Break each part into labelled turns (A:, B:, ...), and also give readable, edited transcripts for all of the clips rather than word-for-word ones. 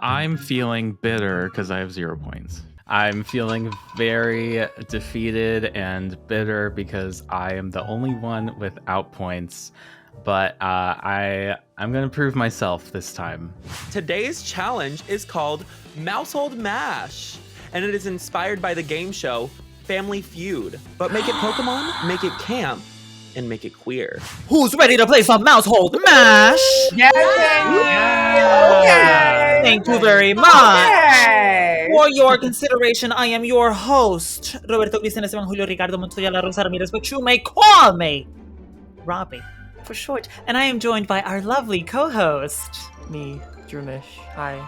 A: I'm feeling bitter because I have 0 points. I'm feeling very defeated and bitter because I am the only one without points. But I'm going to prove myself this time.
B: Today's challenge is called Mousehold Mash, and it is inspired by the game show Family Feud. But make it Pokemon, make it camp, and make it queer.
C: Who's ready to play some Mousehold Mash?
D: Yeah.
C: Okay. Thank you very much.
D: Okay.
C: For your consideration, I am your host, Roberto Cristian Esteban Julio Ricardo Montoya La Rosa Ramirez, but you may call me Robbie for short. And I am joined by our lovely co-host,
E: me, Drumish. Hi.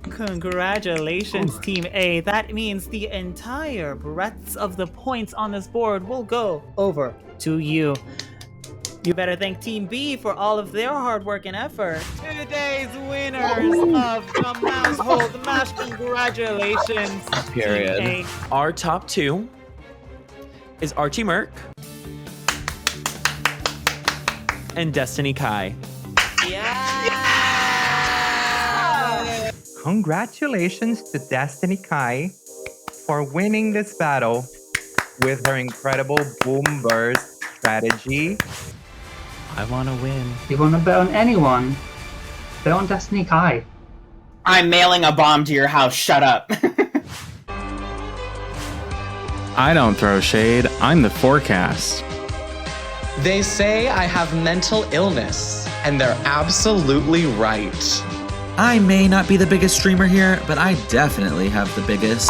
C: Congratulations, Team A. That means the entire breadth of the points on this board will go over to you. You better thank Team B for all of their hard work and effort. Today's winners of the Mousehold Mash. Congratulations,
B: Period.
C: Team A.
B: Our top two is Archie Merck and Destiny Kai.
D: Congratulations to Destiny Kai for winning this battle with her incredible boom burst strategy.
A: I want to win.
F: You want to bet on anyone? Bet on Destiny Kai.
G: I'm mailing a bomb to your house. Shut up.
A: I don't throw shade. I'm the forecast.
H: They say I have mental illness, and they're absolutely right.
I: I may not be the biggest streamer here, but I definitely have the biggest.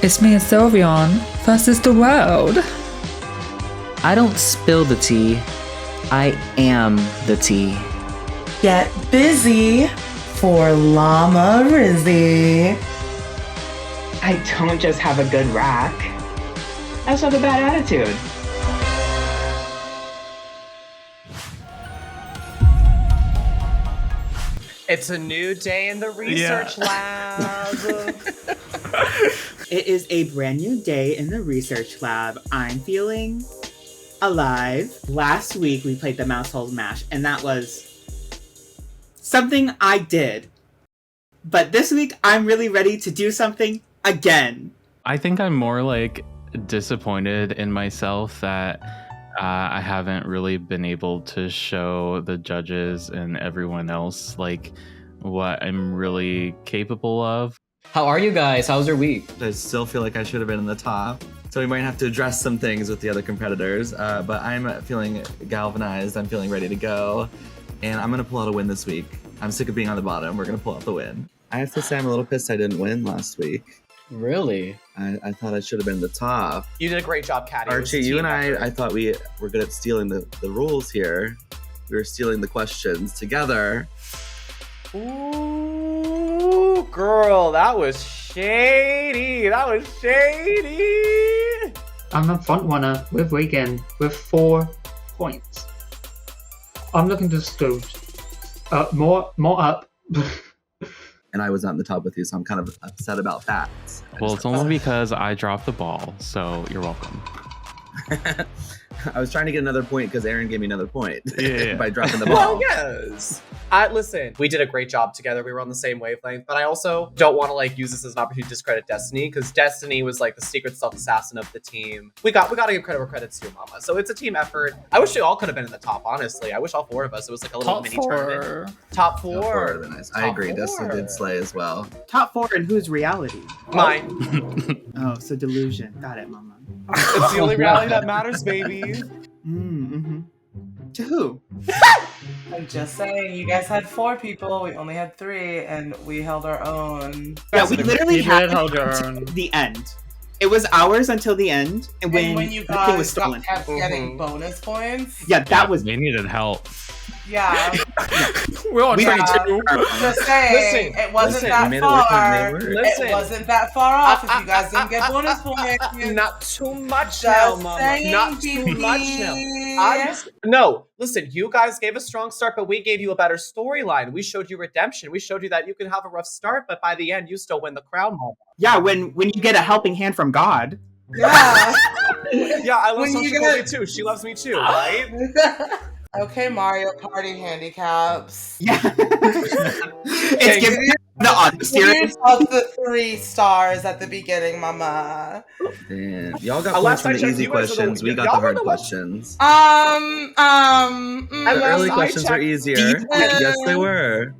J: It's me and Sylveon versus the world.
K: I don't spill the tea. I am the tea.
L: Get busy for Llama Rizzy.
G: I don't just have a good rack. I also have a bad attitude.
E: It's a new day in the research lab.
M: It is a brand new day in the research lab. I'm feeling alive. Last week we played the Mousehold Mash, and that was something I did. But this week I'm really ready to do something again.
A: I think I'm more like disappointed in myself that I haven't really been able to show the judges and everyone else like what I'm really capable of.
K: How are you guys? How's your week?
I: I still feel like I should have been in the top, so we might have to address some things with the other competitors, but I'm feeling galvanized, I'm feeling ready to go, and I'm gonna pull out a win this week. I'm sick of being on the bottom, we're gonna pull out the win. I have to say I'm a little pissed I didn't win last week.
K: Really?
I: I thought I should have been the top.
E: You did a great job, Caddy.
I: Archie, you and I thought we were good at stealing the rules here. We were stealing the questions together.
E: Ooh, girl, that was shady. That was shady.
F: I'm a front runner with Regan with 4 points. I'm looking to go more up.
I: And I was not in the top with you, so I'm kind of upset about that.
A: Well, it's only because I dropped the ball, so you're welcome.
I: I was trying to get another point because Aaron gave me another point by dropping the
E: Well,
I: ball.
E: yes. Listen, we did a great job together. We were on the same wavelength, but I also don't want to like use this as an opportunity to discredit Destiny because Destiny was like the secret stealth assassin of the team. We got to give credit where credit's due, mama. So it's a team effort. I wish we all could have been in the top, honestly. I wish all 4 of us. It was like a little mini tournament. Top 4.
I: Top 4 would have been nice. I agree. Destiny did slay as well.
M: Top 4 in whose reality?
E: Mine.
M: Oh, so delusion. Got it, mama.
E: It's the only reality that matters, baby.
M: Mm-hmm. To who?
D: I'm just saying, you guys had 4 people, we only had 3, and we held our own.
M: Yeah, we literally had the end. It was ours until the end, and when
D: you
M: the thing was
D: guys
M: stolen.
D: kept getting bonus points.
M: Yeah, that was.
A: They needed help.
D: Yeah.
E: We're all trying to.
D: Just saying, it wasn't that far. It wasn't that far off if you guys didn't get bonus points.
E: Not too much now, mama. Not too much now. No, listen, you guys gave a strong start, but we gave you a better storyline. We showed you redemption. We showed you that you can have a rough start, but by the end, you still win the crown, mama.
M: Yeah, when you get a helping hand from God.
D: Yeah.
E: Yeah, I love Social too. She loves me too, right?
D: Okay, Mario Party handicaps.
M: Yeah. It's giving me the honesty.
L: You got the 3 stars at the beginning, mama.
I: Damn. Y'all got points
E: Last
I: from
E: I
I: the
E: checked,
I: easy
E: you guys are the-
I: questions. We got
E: y'all
I: the
E: were
I: hard
E: the ones-
I: questions.
E: And
I: The early
E: last I
I: questions were
E: checked-
I: easier. Yes, they were.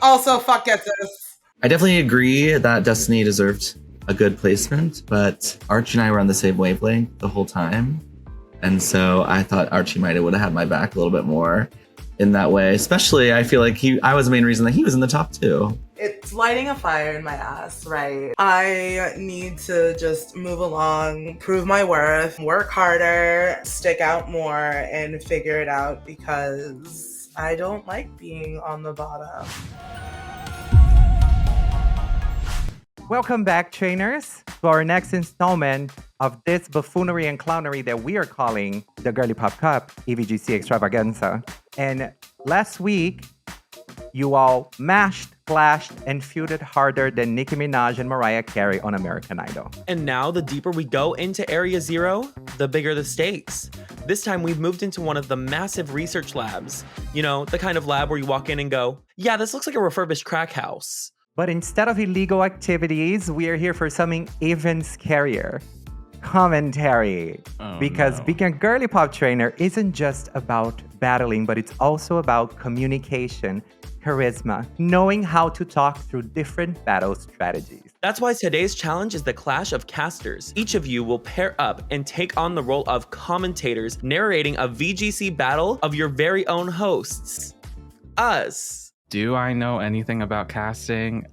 L: Also, fuck get this.
I: I definitely agree that Destiny deserved a good placement, but Archie and I were on the same wavelength the whole time. And so I thought Archie might have would have had my back a little bit more in that way. Especially, I feel like I was the main reason that he was in the top 2.
L: It's lighting a fire in my ass, right? I need to just move along, prove my worth, work harder, stick out more, and figure it out because I don't like being on the bottom.
D: Welcome back, trainers, to our next installment of this buffoonery and clownery that we are calling the Girly Pop Cup EeeveeGC Extravaganza. And last week, you all mashed, flashed, and feuded harder than Nicki Minaj and Mariah Carey on American Idol.
B: And now, the deeper we go into Area Zero, the bigger the stakes. This time, we've moved into one of the massive research labs. You know, the kind of lab where you walk in and go, yeah, this looks like a refurbished crack house.
D: But instead of illegal activities, we are here for something even scarier. Commentary. Because being a Girly Pop Trainer isn't just about battling, but it's also about communication, charisma, knowing how to talk through different battle strategies.
B: That's why today's challenge is the clash of casters. Each of you will pair up and take on the role of commentators, narrating a VGC battle of your very own hosts. Us.
A: Do I know anything about casting?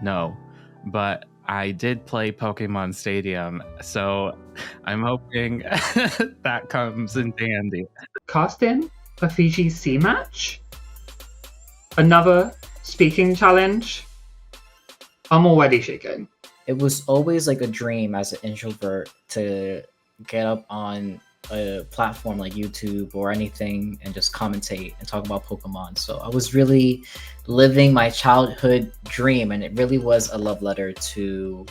A: No, but I did play Pokemon Stadium, so I'm hoping that comes in handy.
F: Casting a VGC match? Another speaking challenge? I'm already shaking.
K: It was always like a dream as an introvert to get up on a platform like YouTube or anything and just commentate and talk about Pokemon. So I was really living my childhood dream, and it really was a love letter to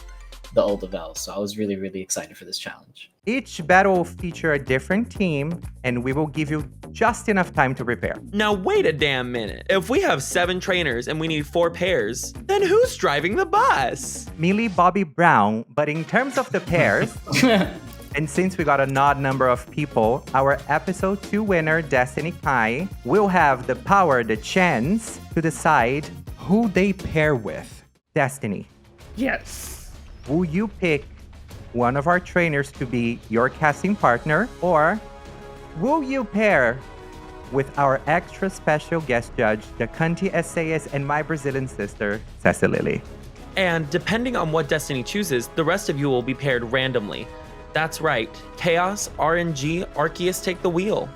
K: the old Avel. So I was really, really excited for this challenge.
D: Each battle will feature a different team, and we will give you just enough time to prepare.
B: Now wait a damn minute. If we have 7 trainers and we need 4 pairs, then who's driving the bus?
D: Millie Bobby Brown, but in terms of the pairs, and since we got an odd number of people, our episode 2 winner, Destiny Kai, will have the power, the chance to decide who they pair with. Destiny,
F: Yes.
D: will you pick one of our trainers to be your casting partner, or will you pair with our extra special guest judge, the cunty essayist and my Brazilian sister, Cecily?
B: And depending on what Destiny chooses, the rest of you will be paired randomly. That's right. Chaos, RNG, Arceus take the wheel.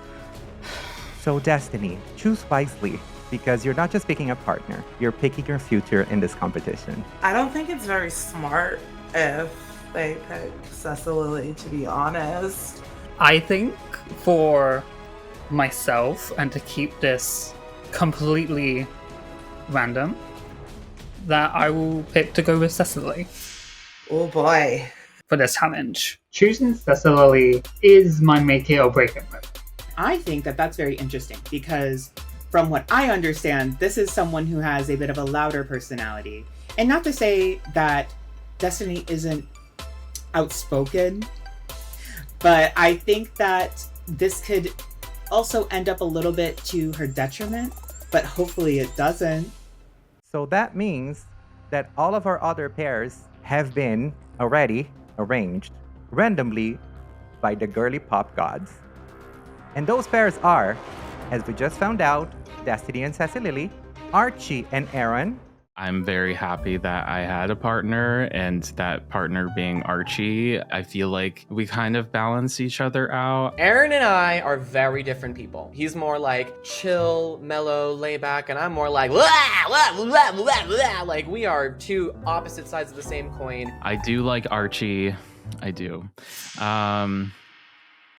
D: So Destiny, choose wisely, because you're not just picking a partner, you're picking your future in this competition.
L: I don't think it's very smart if they pick Cecily, to be honest.
F: I think for myself, and to keep this completely random, that I will pick to go with Cecily.
L: Oh boy.
F: For this challenge. Choosing Cecily is my make it or break it moment.
M: I think that that's very interesting because from what I understand, this is someone who has a bit of a louder personality. And not to say that Destiny isn't outspoken, but I think that this could also end up a little bit to her detriment, but hopefully it doesn't.
D: So that means that all of our other pairs have been already arranged randomly by the Girly Pop gods. And those pairs are, as we just found out, Destiny and Cecily, Archie and Aaron.
A: I'm very happy that I had a partner, and that partner being Archie. I feel like we kind of balance each other out.
E: Aaron and I are very different people. He's more like chill, mellow, laid back, and I'm more like, "Wah, wah, wah, wah, wah." Like we are 2 opposite sides of the same coin.
A: I do like Archie. I do.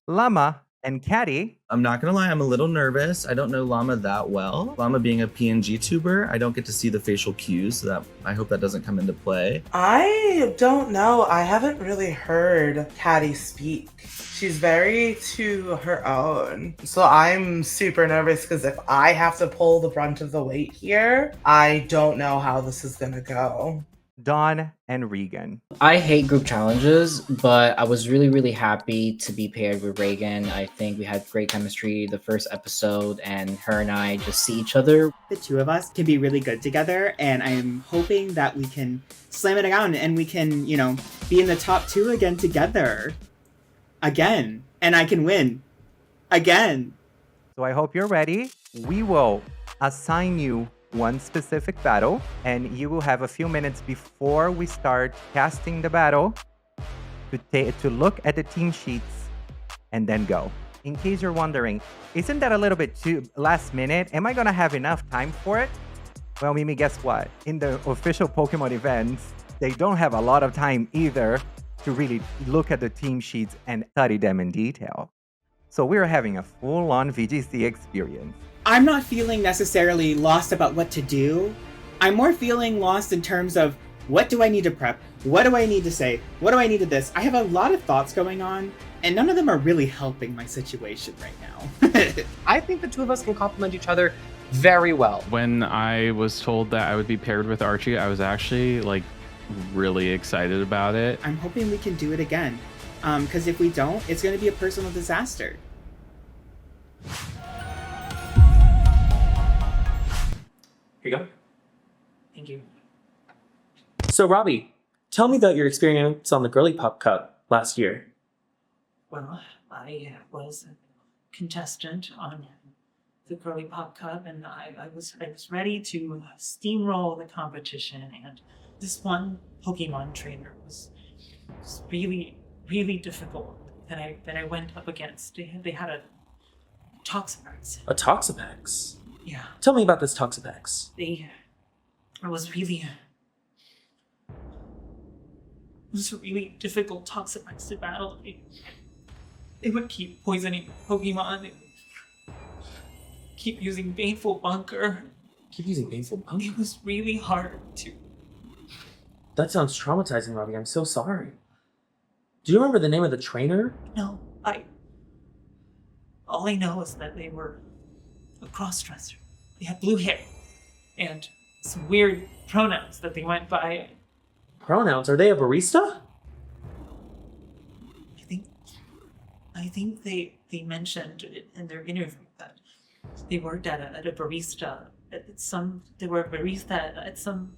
D: Llama And Caddy,
I: I'm not gonna lie, I'm a little nervous. I don't know Llama that well. Llama being a PNG tuber, I don't get to see the facial cues, so that I hope that doesn't come into play.
L: I don't know. I haven't really heard Caddy speak. She's very to her own. So I'm super nervous because if I have to pull the brunt of the weight here, I don't know how this is gonna go.
D: Dawn, and Regan.
K: I hate group challenges, but I was really, really happy to be paired with Reagan. I think we had great chemistry the first episode, and her and I just see each other.
M: The two of us can be really good together, and I'm hoping that we can slam it down and we can, you know, be in the top 2 again together. Again. And I can win. Again.
D: So I hope you're ready. We will assign you one specific battle, and you will have a few minutes before we start casting the battle to look at the team sheets and then go. In case you're wondering, isn't that a little bit too last minute? Am I gonna have enough time for it? Well, Mimi, guess what? In the official Pokemon events, they don't have a lot of time either to really look at the team sheets and study them in detail. So we're having a full-on VGC experience.
M: I'm not feeling necessarily lost about what to do. I'm more feeling lost in terms of what do I need to prep? What do I need to say? What do I need to this? I have a lot of thoughts going on, and none of them are really helping my situation right now.
E: I think the two of us can complement each other very well.
A: When I was told that I would be paired with Archie, I was actually like really excited about it.
M: I'm hoping we can do it again, because if we don't, it's going to be a personal disaster.
B: Here you go. Thank you. So, Robbie, tell me about your experience on the Girly Pop Cup last year.
C: Well, I was a contestant on the Girly Pop Cup, and I was ready to steamroll the competition. And this one Pokemon trainer was really, really difficult that I went up against. They had a Toxapex.
B: A Toxapex?
C: Yeah.
B: Tell me about this Toxapex.
C: It was a really difficult Toxapex to battle. They would keep poisoning Pokemon. They would keep using Baneful Bunker.
B: Keep using Baneful Bunker?
C: It was really hard to...
B: That sounds traumatizing, Robbie. I'm so sorry. Do you remember the name of the trainer?
C: No, all I know is that they were a cross-dresser. They had blue hair and some weird pronouns that they went by.
B: Pronouns? Are they a barista?
C: I think they mentioned in their interview that they worked at a barista they were a barista at some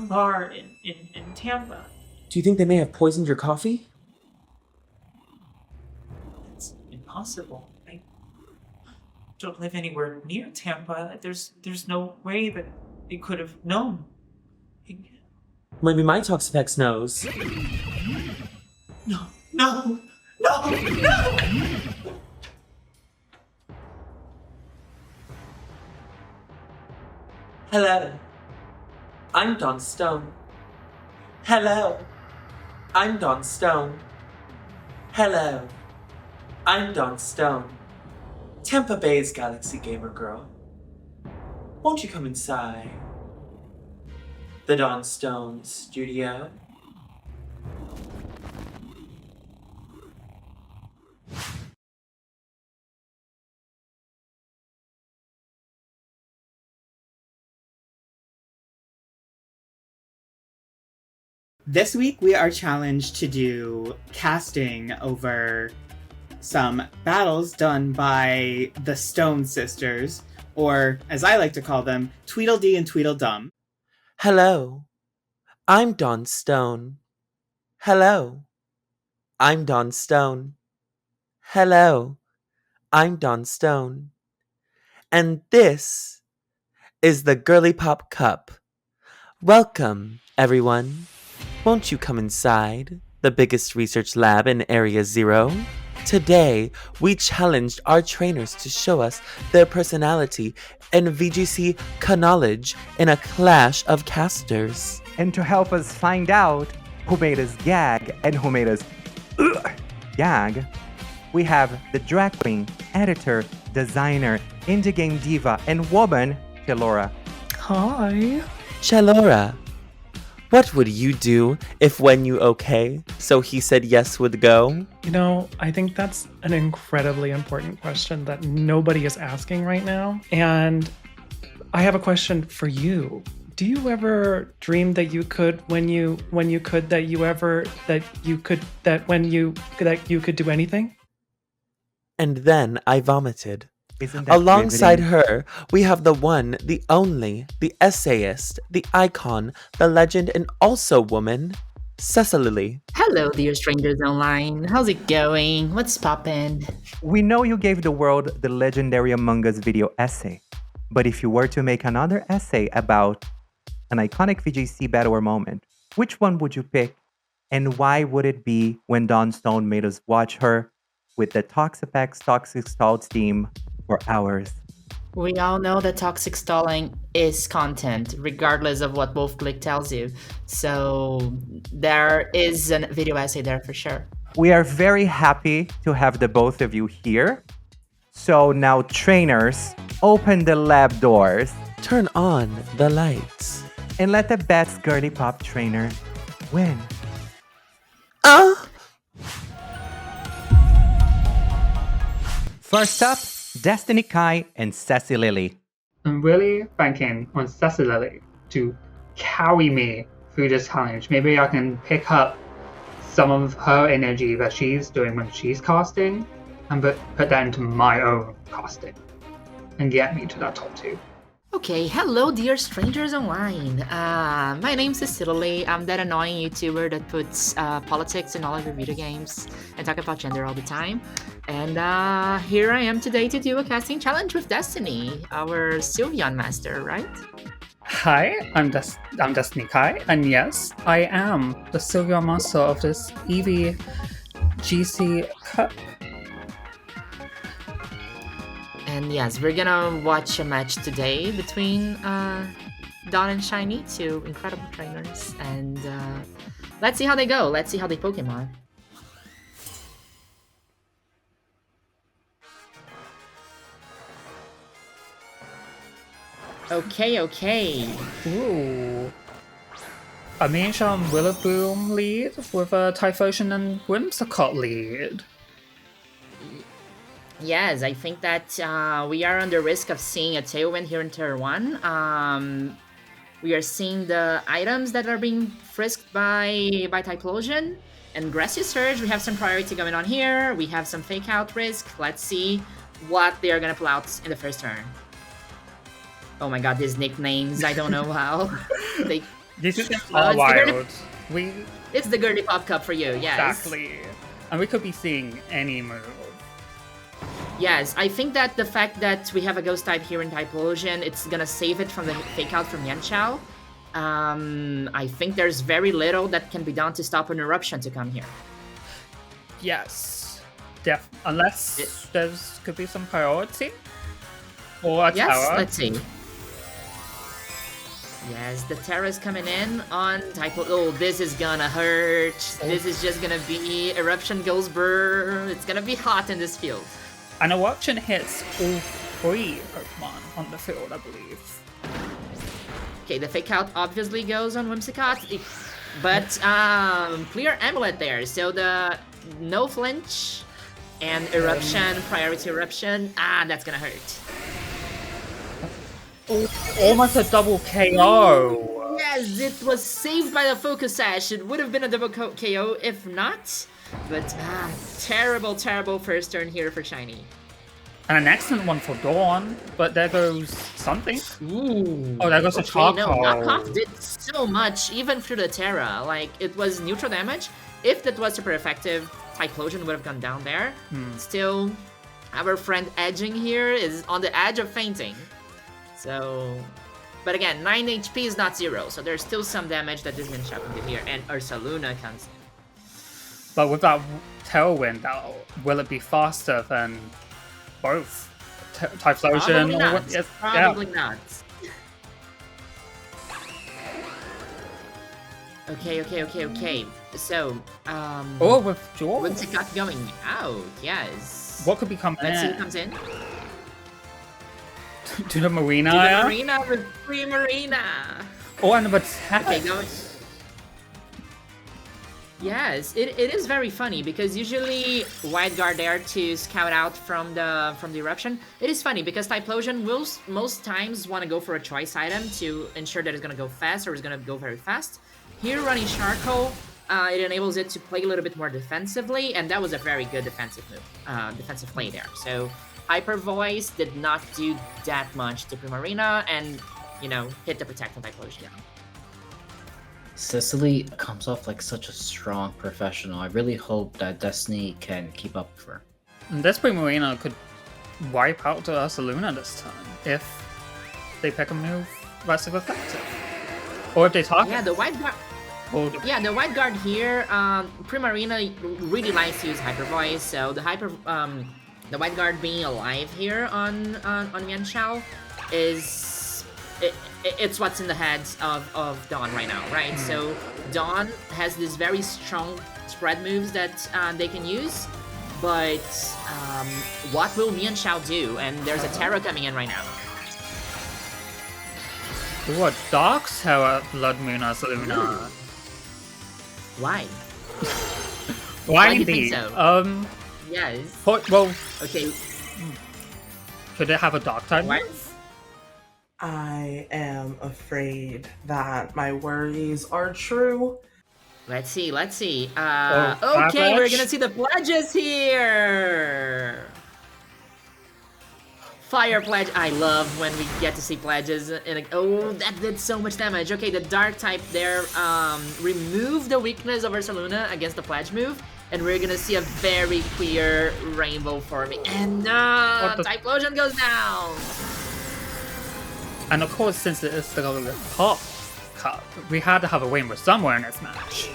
C: bar in Tampa.
B: Do you think they may have poisoned your coffee?
C: It's impossible. I don't live anywhere near Tampa. There's no way that they could have known.
B: Maybe my Toxapex knows.
C: No.
B: Hello. I'm Dawn Stone. Hello. I'm Dawn Stone. Hello. I'm Dawn Stone. Tampa Bay's Galaxy Gamer Girl. Won't you come inside? The Dawn Stone Studio.
M: This week, we are challenged to do casting over some battles done by the Stone Sisters, or as I like to call them, Tweedledee and Tweedledum.
B: Hello. I'm Dawn Stone. Hello. I'm Dawn Stone. Hello. I'm Dawn Stone. And this is the Girly Pop Cup. Welcome, everyone. Won't you come inside the biggest research lab in Area Zero? Today, we challenged our trainers to show us their personality and VGC knowledge in a clash of casters.
D: And to help us find out who made us gag and who made us gag, we have the drag queen, editor, designer, indie game diva, and woman, Shalora.
B: Hi. Shalora, what would you do if when you okay, so he said yes would go?
N: You know, I think that's an incredibly important question that nobody is asking right now. And I have a question for you. Do you ever dream that you could when you could do anything?
B: And then I vomited.
D: Isn't that
B: Alongside
D: riveting?
B: her, we have the one, the only, the essayist, the icon, the legend, and also woman, Cecily.
O: Hello, dear strangers online. How's it going? What's poppin'?
D: We know you gave the world the legendary Among Us video essay, but if you were to make another essay about an iconic VGC battle or moment, which one would you pick, and why would it be when Dawn Stone made us watch her with the Toxapex Toxic Stalled theme for hours?
O: We all know that toxic stalling is content, regardless of what WolfClick tells you. So there is a video essay there for sure.
D: We are very happy to have the both of you here. So now, trainers, open the lab doors.
B: Turn on the lights.
D: And let the best Girly Pop Trainer win. First up, Destiny Kai and Sassy Lily.
F: I'm really banking on Cecily to carry me through this challenge. Maybe I can pick up some of her energy that she's doing when she's casting and put that into my own casting and get me to that top 2.
O: Okay, hello dear strangers online. My name's Cecily. I'm that annoying YouTuber that puts politics in all of your video games and talk about gender all the time. And here I am today to do a casting challenge with Destiny, our Sylveon master, right?
F: Hi, I'm Destiny Kai, and yes, I am the Sylveon master of this EeeveeGC Cup.
O: And yes, we're gonna watch a match today between Dawn and Shiny, 2 incredible trainers. And let's see how they go. Let's see how they Pokemon. Okay.
F: Ooh. A Minion Willaboom lead with a Typhlosion and Whimsicott lead.
O: Yes, I think that we are on the risk of seeing a tailwind here in Tier 1. We are seeing the items that are being frisked by Typhlosion and Grassy Surge. We have some priority going on here. We have some fake out risk. Let's see what they are gonna pull out in the first turn. Oh my god, these nicknames, I don't know how.
F: This is wild.
O: It's the Girly Pop Cup for you, yes.
F: Exactly. And we could be seeing any move.
O: Yes, I think that the fact that we have a ghost type here in Typhlosion, it's gonna save it from the fake out from Yanchao. I think there's very little that can be done to stop an eruption to come here.
F: Yes. Unless there's could be some priority. Or a tower.
O: Let's see. Yes, the Terra's coming in on Typho. Oh, this is gonna hurt. This is just gonna be Eruption goes brr. It's gonna be hot in this field.
F: An Eruption hits all 3 Pokemon on the field, I believe.
O: Okay, the fake out obviously goes on Whimsicott, but clear Amulet there, so the no flinch and Eruption, priority Eruption, that's gonna hurt.
F: Almost a double KO!
O: Yes, it was saved by the Focus Sash. It would have been a double KO if not. But terrible first turn here for Shiny.
F: And an excellent one for Dawn, but there goes something.
O: Ooh.
F: Oh, there goes a charcoal.
O: No, Knockoff did so much, even through the Terra. Like, it was neutral damage. If that was super effective, Typhlosion would have gone down there. Still, our friend Edging here is on the edge of fainting. So, but again, 9 HP is not 0, so there's still some damage that this Minshop can do here. And Ursaluna comes in.
F: But with that Tailwind, will it be faster than both? Typhlosion?
O: Probably not. Okay. So,
J: Or withdraw.
O: when's it got going out? Yes.
J: What could become
O: Let's see who comes in.
J: to the marina?
O: To the marina with Primarina.
J: Or an attack.
O: Okay, go. Yes, it is very funny because usually White Guard there to scout out from the eruption. It is funny because Typhlosion will most times want to go for a choice item to ensure that it's gonna go fast or it's gonna go very fast. Here running Charcoal, it enables it to play a little bit more defensively, and that was a very good defensive move, defensive play there. So Hyper Voice did not do that much to Primarina, and hit the protect on Typhlosion.
K: Cecily comes off like such a strong professional. I really hope that Destiny can keep up with her.
J: And this Primarina could wipe out the Ursaluna this time if they pick a move that's effective. Or if they target.
O: Yeah, the White Guard. Yeah, the White Guard here, Primarina really likes to use Hyper Voice, so the White Guard being alive here on Mianshao is it's what's in the heads of Dawn right now, right? So Dawn has this very strong spread moves that they can use, but what will Mianshao do? And there's a Terra coming in right now.
J: What Dark Terror Blood Moon Ursaluna?
O: Why?
J: Why
O: do you think
J: indeed?
O: so? Yes.
J: Well,
O: okay.
J: Could it have a Dark type?
L: I am afraid that my worries are true.
O: Let's see. Okay,
J: pledge?
O: we're gonna see the pledges here. Fire pledge. I love when we get to see pledges. Oh, that did so much damage. Okay, the dark type there remove the weakness of Ursaluna against the pledge move, and we're gonna see a very clear rainbow forming. And Typhlosion goes down.
J: And of course, since it is the Girly Pop Cup, we had to have a win with somewhere in this match.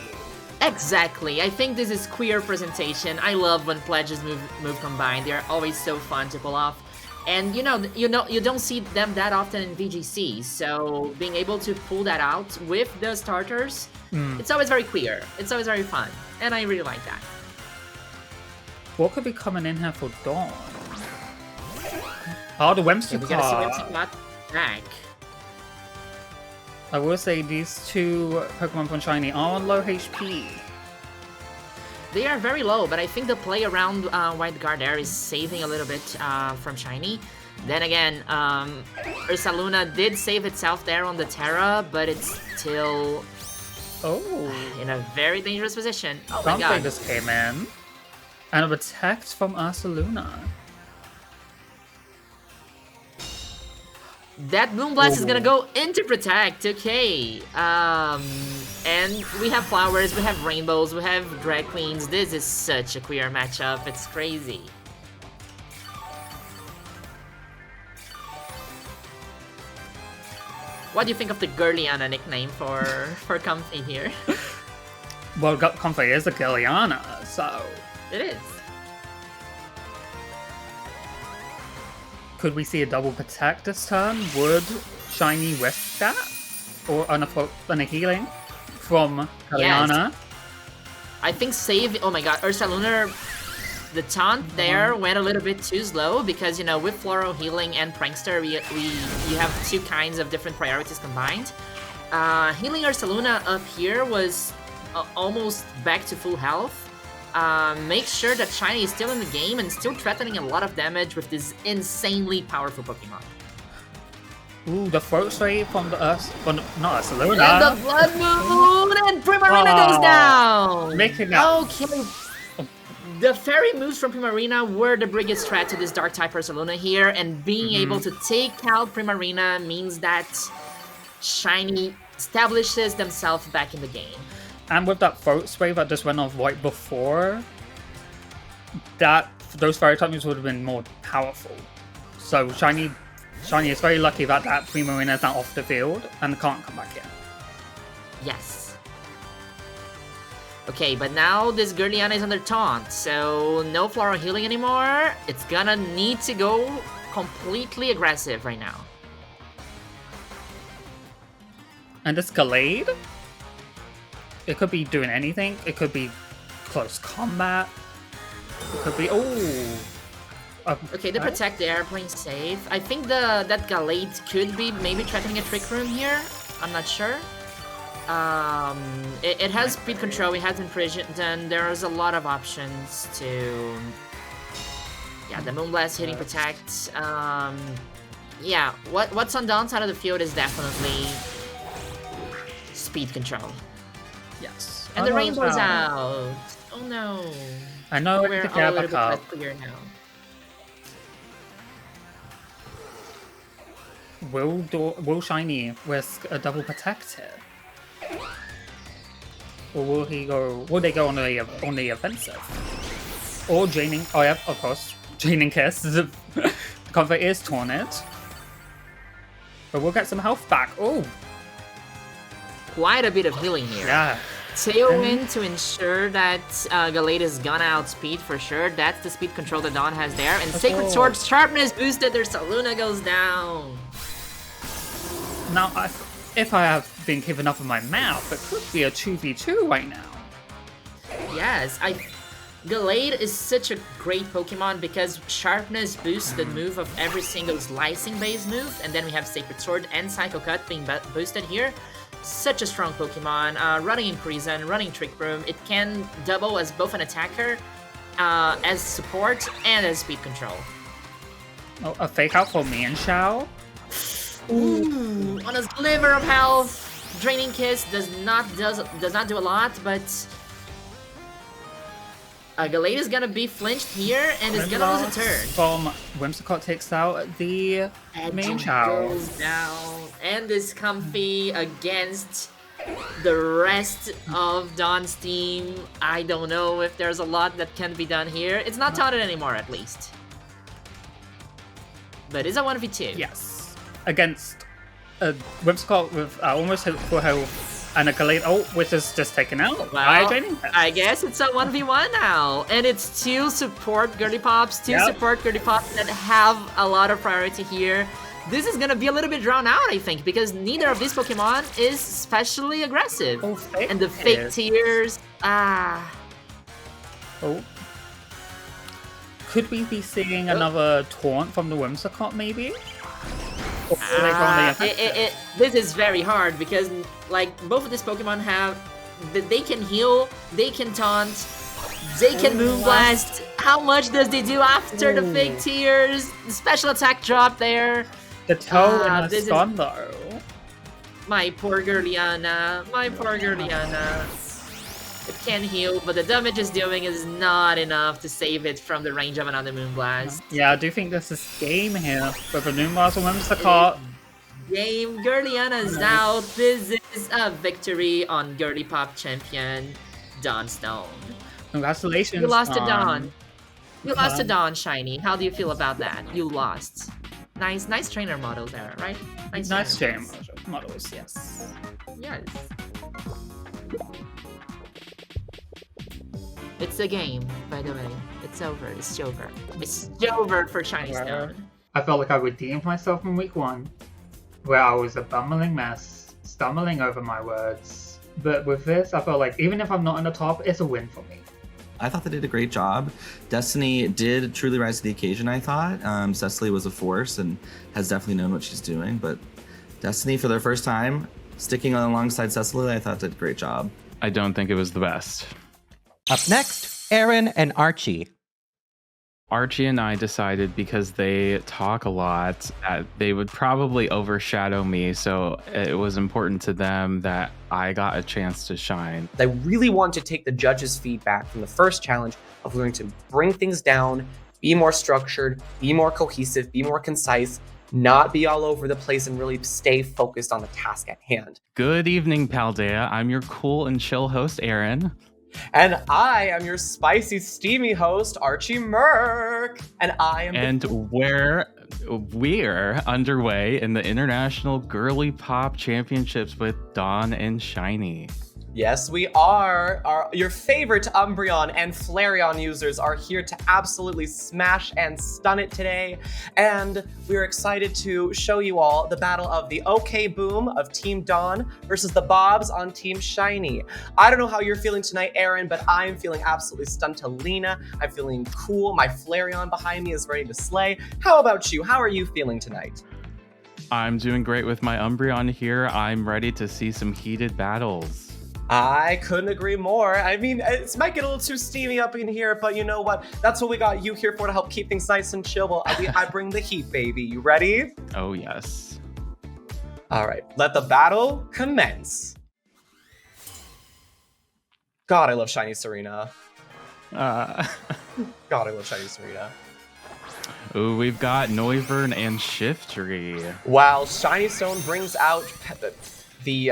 O: Exactly. I think this is queer presentation. I love when pledges move combined. They're always so fun to pull off. And you don't see them that often in VGC, so being able to pull that out with the starters, it's always very queer. It's always very fun, and I really like that.
J: What could be coming in here for Dawn? Oh, the Whimsicott.
O: We're gonna see Whimsicott back.
J: I will say these two Pokemon from Shiny are on low HP.
O: They are very low, but I think the play around White Guard there is saving a little bit from Shiny. Then again, Ursaluna did save itself there on the Terra, but it's still in a very dangerous position. Oh my god.
J: Something just came in. And a protect from Ursaluna.
O: That Moonblast is gonna go into Protect, okay. And we have flowers, we have rainbows, we have drag queens. This is such a queer matchup, it's crazy. What do you think of the Girliana nickname for Comfy here?
J: Well, Comfy is a Girliana, so...
O: It is.
J: Could we see a double protect this turn? Would Shiny risk that? Or on a healing from Girliana?
O: Yes. I think save... Oh my god, Ursaluna... The taunt there went a little bit too slow because, with Floral Healing and Prankster, you have two kinds of different priorities combined. Healing Ursaluna up here was almost back to full health. Make sure that Shiny is still in the game and still threatening a lot of damage with this insanely powerful Pokemon.
J: Ooh, the Throat Spray from the not Ursaluna.
O: And the Blood Moon and Primarina goes down!
J: Making that...
O: Okay. The Fairy moves from Primarina were the biggest threat to this Dark-type Ursaluna here, and being able to take out Primarina means that Shiny establishes themselves back in the game.
J: And with that Throat Spray that just went off right before, those Fairy type moves would have been more powerful. So Shiny is very lucky that Primarina is now off the field and can't come back in.
O: Yes. Okay, but now this Girliana is under taunt, so no Floral Healing anymore. It's gonna need to go completely aggressive right now.
J: And Escalade? It could be doing anything. It could be close combat. It could be
O: Okay, they protect the airplane safe. I think that Galate could be maybe threatening a trick room here. I'm not sure. It has speed control, it has imprison, then there's a lot of options to... Yeah, the Moonblast hitting protect. Yeah, what's on downside of the field is definitely speed control.
J: Yes.
O: And the rainbow's out. Oh no.
J: I know
O: We're
J: the
O: all a little bit
J: Kappa
O: less
J: Cup.
O: clear now.
J: Will Shiny risk a double protect here? Or will he go? Will they go on the offensive? Or Janing? Oh yeah, of course, Janing Kiss. The cover is Tornid, but we'll get some health back. Oh,
O: Quite a bit of healing here.
J: yeah.
O: Tailwind to ensure that Galate is gonna outspeed for sure. That's the speed control that Dawn has there. And Sacred Sword Sharpness boosted, their Saluna goes down.
J: Now, if I have been given up in my mouth, it could be a 2v2 right now.
O: Yes, Galate is such a great Pokemon because Sharpness boosts the move of every single Slicing base move, and then we have Sacred Sword and Psycho Cut being boosted here. Such a strong Pokemon, running Imprison, running Trick Room. It can double as both an attacker, as support, and as speed control.
J: Oh, a fake out for me and Shao.
O: Ooh, on a sliver of health. Draining Kiss does not do a lot, but Galate is gonna be flinched here and is gonna lose a turn.
J: From Whimsicott takes out the main Shao.
O: Goes down and is comfy against the rest of Dawn's team. I don't know if there's a lot that can be done here. It's not taunted anymore, at least. But it's a 1v2.
J: Yes. Against a Whimsicott with almost full health and a Galate which is just taken out.
O: Well, I guess it's a 1v1 now. And it's two support Girly Pops, support Girly Pops that have a lot of priority here. This is gonna be a little bit drawn out, I think, because neither of these Pokemon is especially aggressive. And the fake tears,
J: Oh. Could we be seeing another taunt from the Whimsicott, maybe? Or will they go on the offensive?
O: This is very hard because, like, both of these Pokemon have, they can heal, they can taunt, they can Moonblast. How much does they do after the fake tears? The special attack drop there.
J: The toe and the stun, though.
O: My poor Girliana, my poor Girliana. It can heal, but the damage it's doing is not enough to save it from the range of another Moonblast.
J: Yeah, I do think this is game here with a Moonblast and Whimsicott.
O: Game, Girliana's out. This is a victory on Girly Pop champion Dawn Stone.
J: Congratulations,
O: You lost to
J: Dawn.
O: Dawn. You lost to Dawn, Shiny. How do you feel about that? You lost. Nice trainer models there, right?
J: Nice trainer models, yes.
O: Yes. It's a game, by the way. It's over. It's over. It's over for Shiny Stone.
F: I felt like I redeemed myself in week 1, where I was a bumbling mess, stumbling over my words. But with this, I felt like even if I'm not on the top, it's a win for me.
I: I thought they did a great job. Destiny did truly rise to the occasion, I thought. Cecily was a force and has definitely known what she's doing. But Destiny, for their first time, sticking alongside Cecily, I thought did a great job.
A: I don't think it was the best.
D: Up next, Aaron and Archie.
A: Archie and I decided, because they talk a lot, that they would probably overshadow me, so it was important to them that I got a chance to shine.
E: I really want to take the judges' feedback from the first challenge of learning to bring things down, be more structured, be more cohesive, be more concise, not be all over the place, and really stay focused on the task at hand.
A: Good evening, Paldea. I'm your cool and chill host, Aaron.
E: And I am your spicy, steamy host, Archie Merck. And I am
A: we're underway in the International Girly Pop Championships with Dawn and Shiny.
E: Yes, we are. Your favorite Umbreon and Flareon users are here to absolutely smash and stun it today. And we're excited to show you all the battle of the OK Boom of Team Dawn versus the Bobs on Team Shiny. I don't know how you're feeling tonight, Aaron, but I'm feeling absolutely stunned to Lena. I'm feeling cool. My Flareon behind me is ready to slay. How about you? How are you feeling tonight?
A: I'm doing great with my Umbreon here. I'm ready to see some heated battles.
E: I couldn't agree more. I mean, it might get a little too steamy up in here, but you know what? That's what we got you here for, to help keep things nice and chill. Well, I bring the heat, baby. You ready?
A: Oh, yes.
E: All right, let the battle commence. God, I love Shiny Serena. God, I love Shiny Serena.
A: Ooh, we've got Noivern and Shiftry.
E: While Shiny Stone brings out the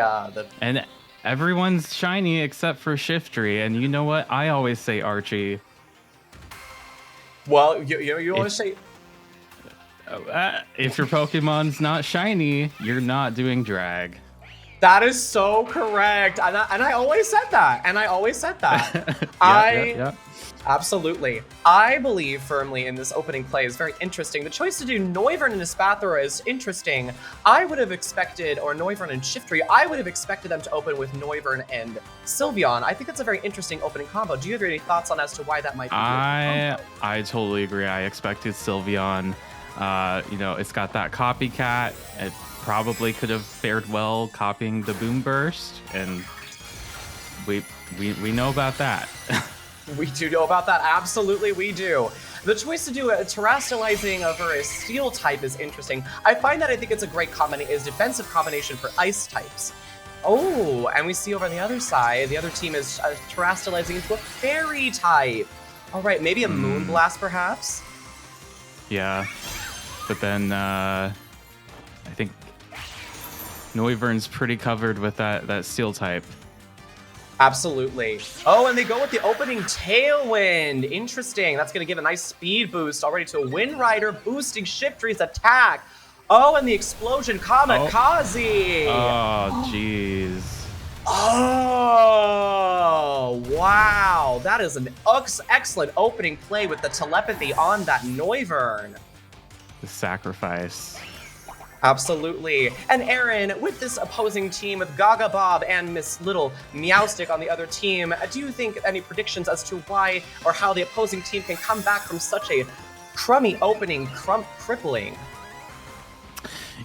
A: And everyone's shiny except for Shiftry, and you know what? I always say Archie.
E: Well, you always say...
A: if your Pokemon's not shiny, you're not doing drag.
E: That is so correct, and I always said that,
A: Yep.
E: Absolutely. I believe firmly in this opening play is very interesting. The choice to do Noivern and Espathra is interesting. I would have expected, or Noivern and Shiftry, I would have expected them to open with Noivern and Sylveon. I think that's a very interesting opening combo. Do you have any thoughts on as to why that might be?
A: I totally agree. I expected Sylveon. It's got that copycat. It probably could have fared well copying the Boom Burst, and we know about that.
E: We do know about that. Absolutely, we do. The choice to do a terrestrializing over a steel type is interesting. I find that I think it's a great defensive combination for ice types. Oh, and we see over on the other side, the other team is terrestrializing into a fairy type. All right, maybe a Moonblast, perhaps?
A: Yeah, but then I think Noivern's pretty covered with that steel type.
E: Absolutely. Oh, and they go with the opening Tailwind. Interesting. That's going to give a nice speed boost already to a Wind Rider, boosting Shiftry's attack. Oh, and the explosion Kamikaze.
A: Oh, jeez.
E: Oh, wow. That is an excellent opening play with the telepathy on that Noivern.
A: The sacrifice.
E: Absolutely. And Aaron, with this opposing team with Gaga Bob and Miss Little Meowstick on the other team, do you think any predictions as to why or how the opposing team can come back from such a crummy opening, crippling?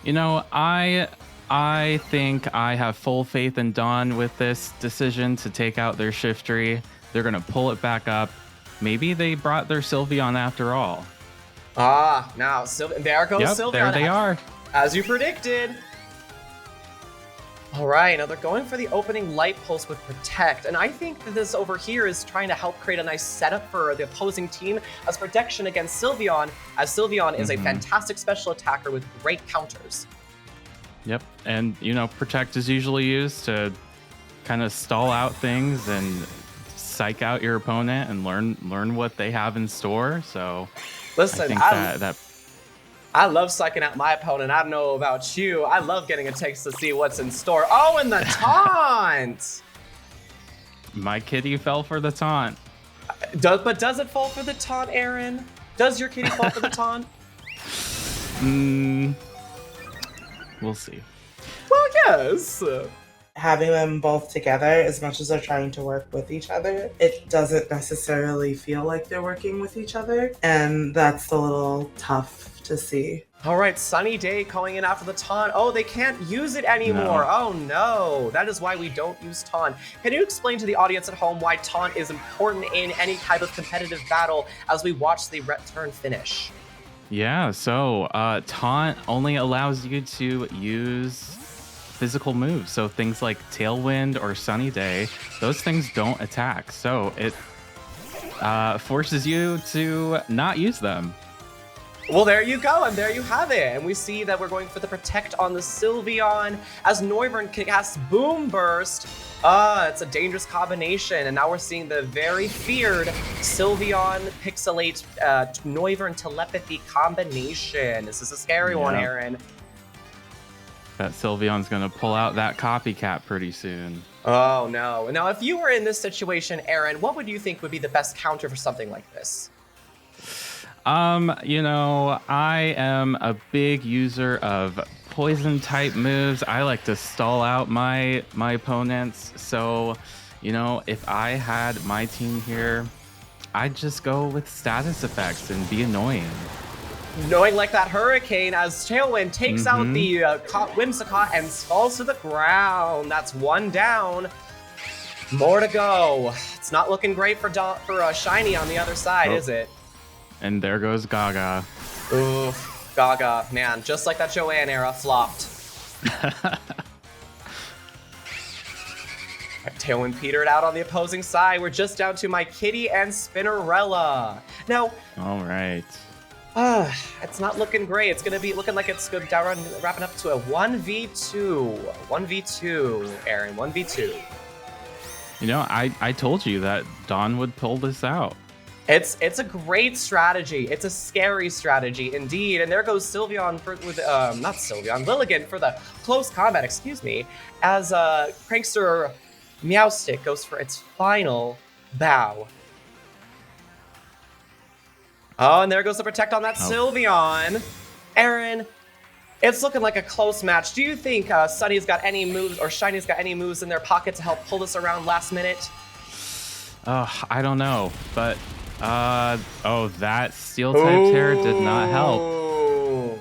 A: You know, I think I have full faith in Dawn with this decision to take out their Shiftry. They're going to pull it back up. Maybe they brought their Sylveon after all.
E: Ah, now, there goes Sylveon.
A: There they are.
E: As you predicted. All right, now they're going for the opening Light Pulse with Protect, and I think that this over here is trying to help create a nice setup for the opposing team as protection against Sylveon, as Sylveon is a fantastic special attacker with great counters.
A: Yep, and Protect is usually used to kind of stall out things and psych out your opponent and learn what they have in store. So
E: listen,
A: I think
E: I love psyching out my opponent. I don't know about you. I love getting a taste to see what's in store. Oh, and the taunt!
A: My kitty fell for the taunt.
E: But does it fall for the taunt, Aaron? Does your kitty fall for the taunt?
A: We'll see.
E: Well, yes.
L: Having them both together, as much as they're trying to work with each other, it doesn't necessarily feel like they're working with each other. And that's a little tough to see.
E: All right, Sunny Day going in after the taunt. Oh, they can't use it anymore.
A: No.
E: Oh no, that is why we don't use taunt. Can you explain to the audience at home why taunt is important in any type of competitive battle as we watch the turn finish?
A: Yeah, so taunt only allows you to use physical moves. So things like Tailwind or Sunny Day, those things don't attack. So it forces you to not use them.
E: Well, there you go, and there you have it. And we see that we're going for the Protect on the Sylveon as Noivern casts Boom Burst. It's a dangerous combination, and now we're seeing the very feared Sylveon Pixelate Noivern Telepathy combination. This is a scary one, Aaron.
A: That Sylveon's gonna pull out that copycat pretty soon.
E: Oh no. Now, if you were in this situation, Aaron, what would you think would be the best counter for something like this?
A: You know, I am a big user of poison type moves. I like to stall out my opponents. So, you know, if I had my team here, I'd just go with status effects and be annoying.
E: Knowing like that hurricane as Tailwind takes out the Whimsicott and falls to the ground. That's one down. More to go. It's not looking great for Shiny on the other side, is it?
A: And there goes Gaga.
E: Oof, Gaga, man, just like that Joanne era flopped. Tailwind petered out on the opposing side. We're just down to my Kitty and Spinnerella. Now,
A: all right.
E: It's not looking great. It's gonna be looking like it's good down, wrapping up to a 1v2. 1v2, Aaron, 1v2.
A: You know, I told you that Dawn would pull this out.
E: It's a great strategy. It's a scary strategy indeed. And there goes Sylveon not Sylveon, Lilligant for the close combat, excuse me, as Prankster Meowstick goes for its final bow. Oh, and there goes the Protect on that Sylveon. Aaron, it's looking like a close match. Do you think Sunny's got any moves or Shiny's got any moves in their pocket to help pull this around last minute?
A: I don't know, but that Steel type tear did not help.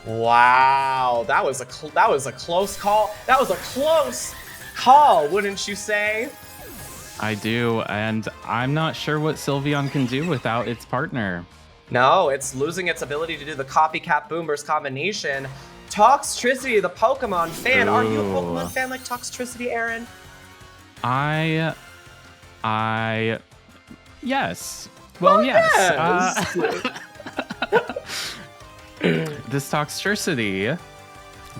E: Wow, that was a close call. That was a close call, wouldn't you say?
A: I do, and I'm not sure what Sylveon can do without its partner.
E: No, it's losing its ability to do the copycat boom burst combination. Toxtricity, the Pokemon fan. Are you a Pokemon fan like Toxtricity, Aaron?
A: Yes. Well, yes. This Toxtricity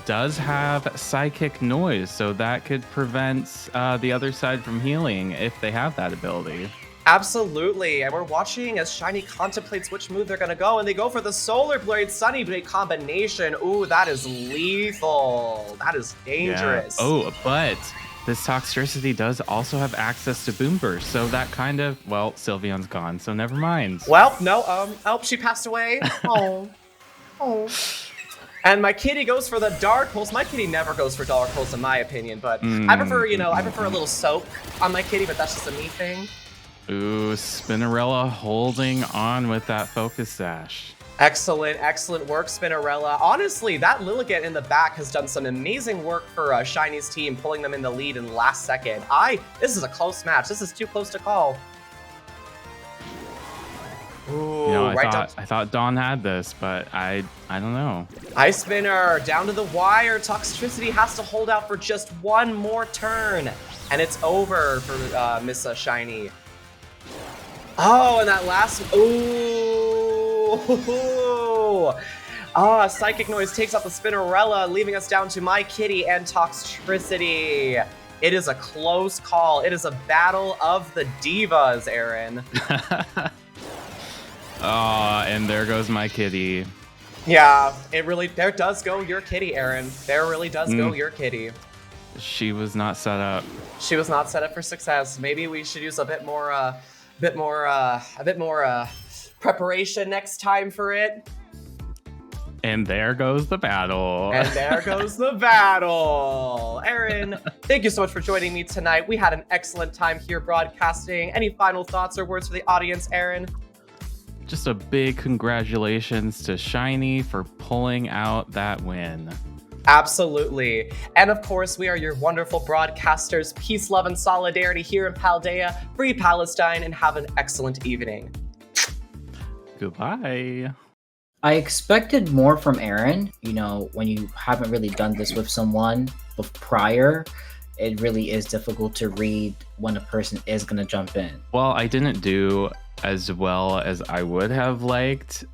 A: does have Psychic Noise, so that could prevent the other side from healing if they have that ability.
E: Absolutely, and we're watching as Shiny contemplates which move they're gonna go, and they go for the Solar Blade Sunny Blade combination. Ooh, that is lethal. That is dangerous.
A: Yeah. Oh, but this Toxtricity does also have access to Boom Burst, so that kind of, well, Sylveon's gone, so never mind.
E: Well, no, she passed away. Oh. And my Kitty goes for the Dark Pulse. My Kitty never goes for Dark Pulse in my opinion, but I prefer, I prefer a little soak on my Kitty, but that's just a me thing.
A: Ooh, Spinnerella holding on with that Focus Sash.
E: Excellent, excellent work, Spinnerella. Honestly, that Lilligant in the back has done some amazing work for Shiny's team, pulling them in the lead in the last second. This is a close match. This is too close to call. Ooh,
A: I thought Dawn had this, but I don't know.
E: Ice Spinner down to the wire. Toxtricity has to hold out for just one more turn, and it's over for Miss Shiny. Oh, and that last Psychic Noise takes out the Spinnerella, leaving us down to my Kitty and Toxtricity. It is a close call. It is a battle of the divas, Aaron.
A: And there goes my Kitty.
E: Yeah, there does go your Kitty, Aaron. There really does go your Kitty.
A: She was not set up.
E: She was not set up for success. Maybe we should use a bit more preparation next time for it.
A: And there goes the battle.
E: And there goes the battle. Aaron, thank you so much for joining me tonight. We had an excellent time here broadcasting. Any final thoughts or words for the audience, Aaron?
A: Just a big congratulations to Shiny for pulling out that win.
E: Absolutely. And of course, we are your wonderful broadcasters. Peace, love, and solidarity here in Paldea. Free Palestine, and have an excellent evening.
A: Goodbye.
K: I expected more from Aaron. When you haven't really done this with someone prior, it really is difficult to read when a person is going to jump in.
A: Well, I didn't do as well as I would have liked.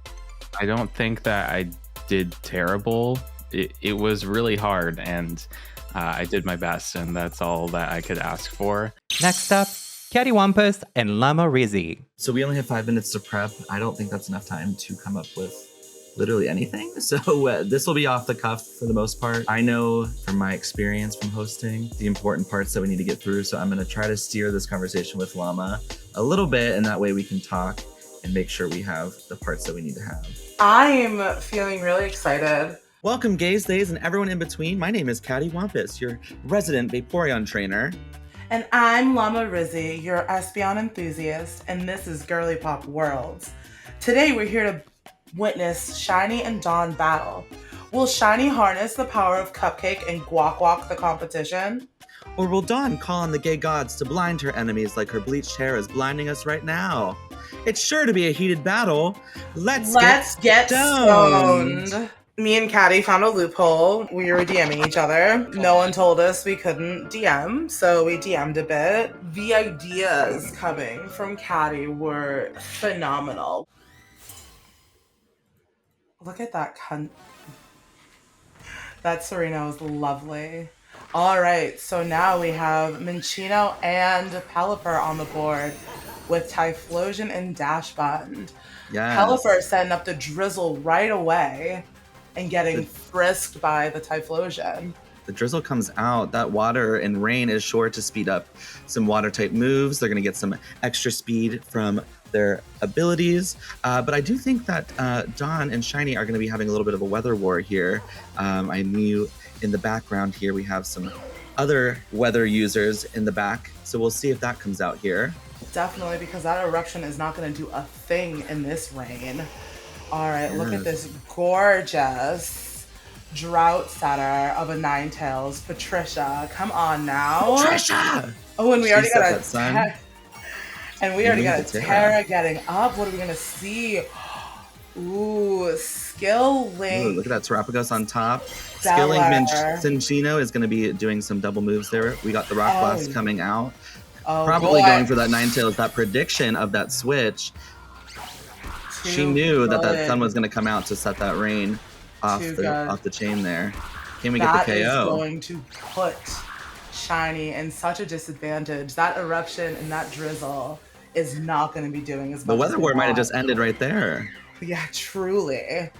A: I don't think that I did terrible. It was really hard, and I did my best, and that's all that I could ask for.
D: Next up, Cattywampus and Llama Rizzy.
I: So we only have 5 minutes to prep. I don't think that's enough time to come up with literally anything. So this will be off the cuff for the most part. I know from my experience from hosting the important parts that we need to get through. So I'm going to try to steer this conversation with Llama a little bit, and that way we can talk and make sure we have the parts that we need to have.
L: I'm feeling really excited.
I: Welcome, gays, theys, and everyone in between. My name is Caddy Wampus, your resident Vaporeon trainer.
L: And I'm Llama Rizzy, your Espeon enthusiast, and this is Girly Pop Worlds. Today we're here to witness Shiny and Dawn battle. Will Shiny harness the power of Cupcake and Guac Walk the competition?
I: Or will Dawn call on the gay gods to blind her enemies like her bleached hair is blinding us right now? It's sure to be a heated battle. Let's get stoned.
L: Me and Caddy found a loophole. We were DMing each other. No one told us we couldn't DM, so we DM'd a bit. The ideas coming from Caddy were phenomenal. Look at that cunt. That Serena was lovely. All right, so now we have Minccino and Pelipper on the board with Typhlosion and Dash Button.
I: Yes.
L: Pelipper setting up the drizzle right away and getting frisked by the Typhlosion.
I: The drizzle comes out. That water and rain is sure to speed up some water type moves. They're going to get some extra speed from their abilities. But I do think that Dawn and Shiny are going to be having a little bit of a weather war here. I knew in the background here we have some other weather users in the back. So we'll see if that comes out here.
L: Definitely, because that eruption is not going to do a thing in this rain. All right, look at this gorgeous drought setter of a Ninetales, Patricia. Come on now,
I: Patricia.
L: Oh, and we already got a
I: sun.
L: and we already got a Terra getting up. What are we gonna see? Ooh, Skill Link.
I: Ooh, look at that Terapagos on top. Skill Link Minccino is going to be doing some double moves there. We got the Rock Blast coming out. Probably going for that Ninetales. That prediction of that switch. She knew that that sun was going to come out to set that rain off the chain there. Can we get the KO?
L: That is going to put Shiny in such a disadvantage. That eruption and that drizzle is not going to be doing as much.
I: The weather war might have just ended right there.
L: Yeah, truly.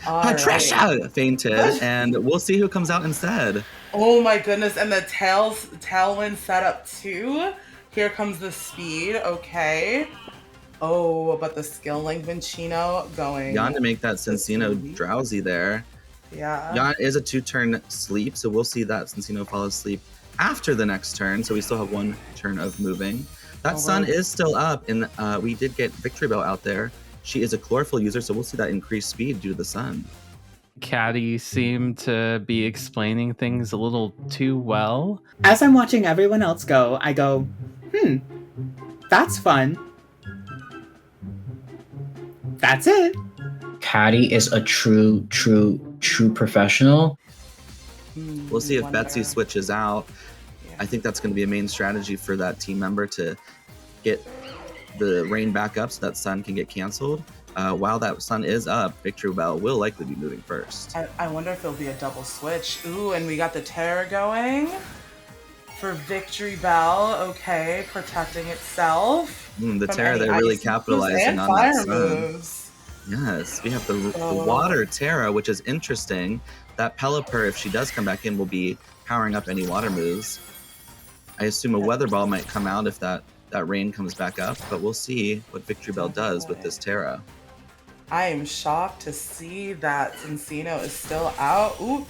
I: Patricia fainted, and we'll see who comes out instead.
L: Oh my goodness, and the Tailwind setup too. Here comes the speed, okay. Oh, but the Skill Link Minccino going.
I: Yawn to make that Cincino drowsy there.
L: Yeah.
I: Yawn is a 2-turn sleep, so we'll see that Cincino fall asleep after the next turn, so we still have 1 turn of moving. That sun is still up, and we did get Victory Bell out there. She is a chlorophyll user, so we'll see that increased speed due to the sun.
A: Caddy seemed to be explaining things a little too well.
M: As I'm watching everyone else go, I go, that's fun. That's it.
K: Caddy is a true professional.
I: We'll see if Betsy switches out. I think that's going to be a main strategy for that team member to get the rain back up so that sun can get canceled. While that sun is up, Victory Bell will likely be moving first.
L: I wonder if it'll be a double switch. Ooh, and we got the Terra going for Victory Bell. Okay, protecting itself.
I: The Terra, they're really capitalizing on
L: fire
I: that sun.
L: moves.
I: Yes, we have the water Terra, which is interesting. That Pelipper, if she does come back in, will be powering up any water moves. I assume a Weather Ball might come out if that rain comes back up, but we'll see what Victory Bell does with this Terra.
L: I am shocked to see that Cincino is still out. Ooh,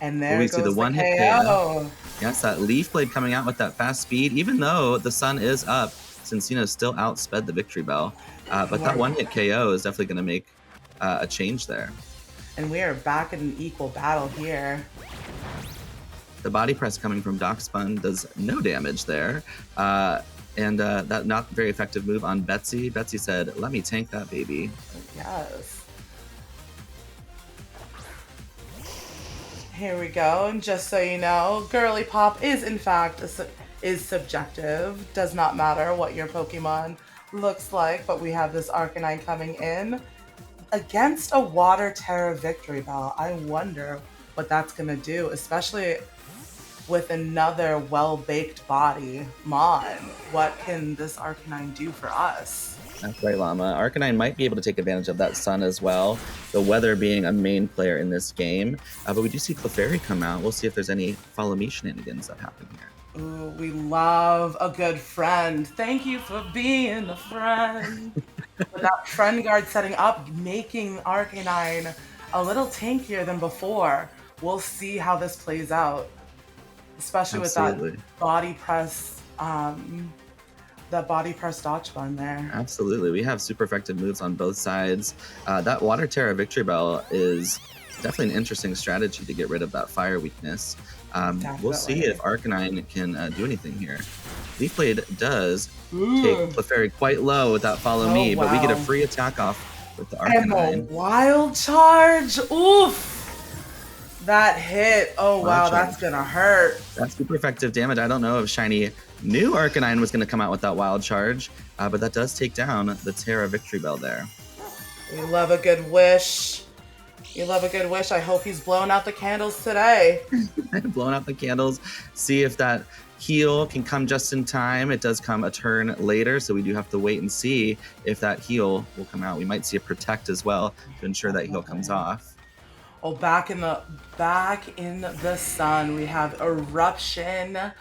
L: and there
I: we
L: goes
I: see the one hit
L: KO.
I: Yes, that Leaf Blade coming out with that fast speed. Even though the sun is up, Cincino still outsped the Victory Bell. But that one hit KO is definitely going to make a change there.
L: And we are back in an equal battle here.
I: The body press coming from Doc Spun does no damage there. And that not very effective move on Betsy. Betsy said, let me tank that baby.
L: Yes. Here we go. And just so you know, Girly Pop is in fact is subjective. Does not matter what your Pokemon looks like, but we have this Arcanine coming in against a Water Terra Victory Bell. I wonder what that's gonna do, especially with another well-baked body. Mon, what can this Arcanine do for us?
I: That's right, Llama. Arcanine might be able to take advantage of that sun as well, the weather being a main player in this game. But we do see Clefairy come out. We'll see if there's any follow me shenanigans that happen here.
L: Ooh, we love a good friend. Thank you for being a friend. With that friend guard setting up, making Arcanine a little tankier than before. We'll see how this plays out, especially
I: Absolutely.
L: with that body press. That body press dodge bun there.
I: Absolutely. We have super effective moves on both sides. That Water Terra Victory Bell is definitely an interesting strategy to get rid of that fire weakness. We'll see if Arcanine can do anything here. Leaf Blade does take Clefairy quite low with that follow me, but we get a free attack off with the Arcanine.
L: And the wild charge. Oof. That hit. Oh, wow. That's going to hurt.
I: That's super effective damage. I don't know if Shiny knew Arcanine was going to come out with that wild charge, but that does take down the Terra Victory Bell there.
L: We love a good wish. You love a good wish. I hope he's blowing out the candles today.
I: Blowing out the candles. See if that heal can come just in time. It does come a turn later, so we do have to wait and see if that heal will come out. We might see a protect as well to ensure that heal comes off.
L: Oh, back in the sun, we have Eruption,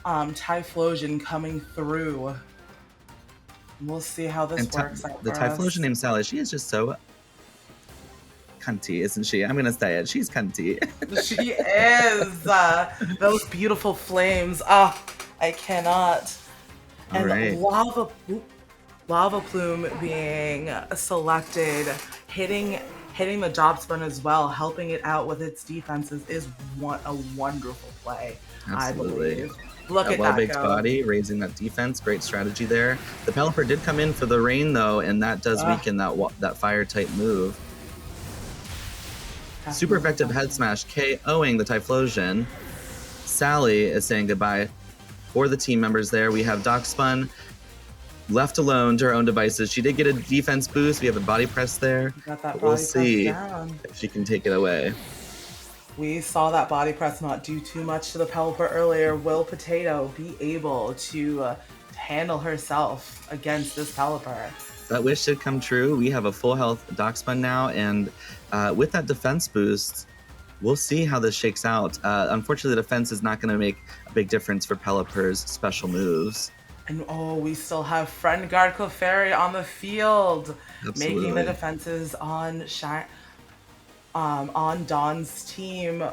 L: Typhlosion coming through. We'll see how this works out
I: The
L: for us.
I: Typhlosion named Sally, she is just so cunty, isn't she? I'm gonna say it. She's cunty.
L: She is. Those beautiful flames. I cannot. And Lava Plume being selected, hitting the job spin as well, helping it out with its defenses is a wonderful play.
I: Absolutely.
L: I believe. Look at that
I: well-baked
L: go.
I: body, raising that defense. Great strategy there. The Pelipper did come in for the rain though, and that does weaken that fire type move. Super effective head smash, KOing the Typhlosion. Sally is saying goodbye for the team members there. We have Darkspun left alone to her own devices. She did get a defense boost. We have a body press there. We'll see if she can take it away.
L: We saw that body press not do too much to the Pelipper earlier. Will Potato be able to handle herself against this Pelipper?
I: That wish did come true. We have a full health Darkspun now, and with that defense boost, we'll see how this shakes out. Unfortunately, the defense is not going to make a big difference for Pelipper's special moves.
L: And we still have Friend Guard Clefairy on the field,
I: Absolutely.
L: making the defenses on Dawn's team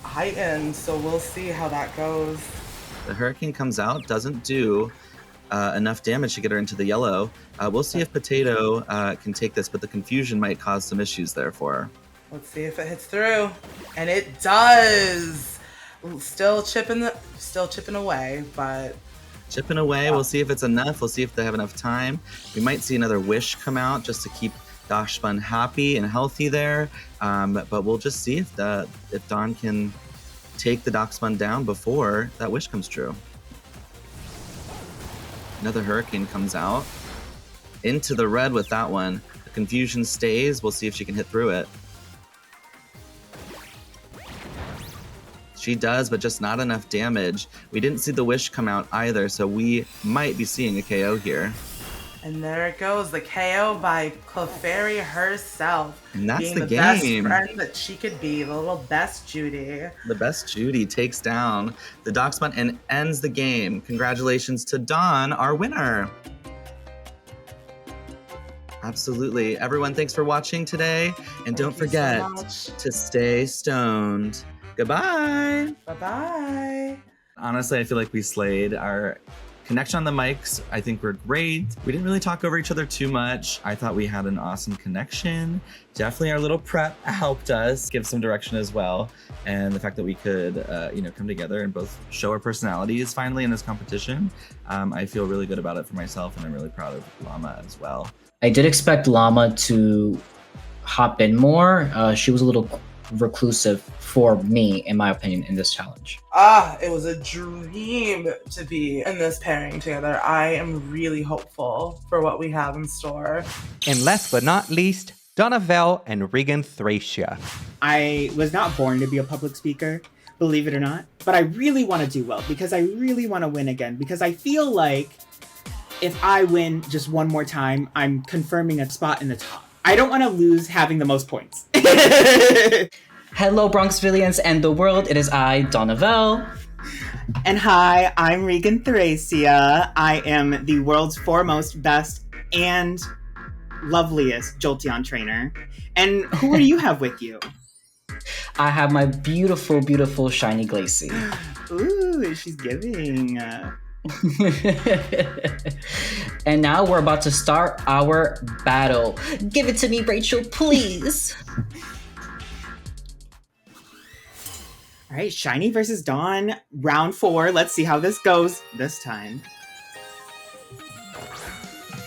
L: heightened. So we'll see how that goes.
I: The Hurricane comes out, doesn't do enough damage to get her into the yellow. We'll see if Potato can take this, but the confusion might cause some issues there for her.
L: Let's see if it hits through, and it does. Still chipping away, but.
I: Chipping away, We'll see if it's enough. We'll see if they have enough time. We might see another wish come out just to keep Darkspun happy and healthy there. But we'll just see if Dawn can take the Darkspun down before that wish comes true. Another Hurricane comes out. Into the red with that one. The confusion stays. We'll see if she can hit through it. She does, but just not enough damage. We didn't see the wish come out either, so we might be seeing a KO here.
L: And there it goes, the KO by Clefairy herself.
I: And that's
L: being
I: the
L: best
I: game.
L: friend that she could be, the little best Judy.
I: The best Judy takes down the Darkspun and ends the game. Congratulations to Dawn, our winner. Absolutely. Everyone, thanks for watching today. And don't forget to stay stoned. Goodbye.
L: Bye-bye.
I: Honestly, I feel like we slayed. Our connection on the mics, I think we're great. We didn't really talk over each other too much. I thought we had an awesome connection. Definitely our little prep helped us give some direction as well. And the fact that we could, come together and both show our personalities finally in this competition, I feel really good about it for myself, and I'm really proud of Llama as well.
K: I did expect Llama to hop in more. She was a little reclusive for me, in my opinion, in this challenge.
L: It was a dream to be in this pairing together. I am really hopeful for what we have in store.
D: And last but not least, Donavel and Regan Thracia.
M: I was not born to be a public speaker, believe it or not, but I really want to do well because I really want to win again, because I feel like if I win just one more time, I'm confirming a spot in the top. I don't want to lose having the most points.
K: Hello, Bronxvillians and the world. It is I, Donavel.
M: And hi, I'm Regan Thracia. I am the world's foremost, best, and loveliest Jolteon trainer. And who do you have with you?
K: I have my beautiful, beautiful shiny Glacie.
M: Ooh, she's giving.
K: And now we're about to start our battle. Give it to me, Rachel, please.
M: All right, Shiny versus Dawn, round 4. Let's see how this goes this time.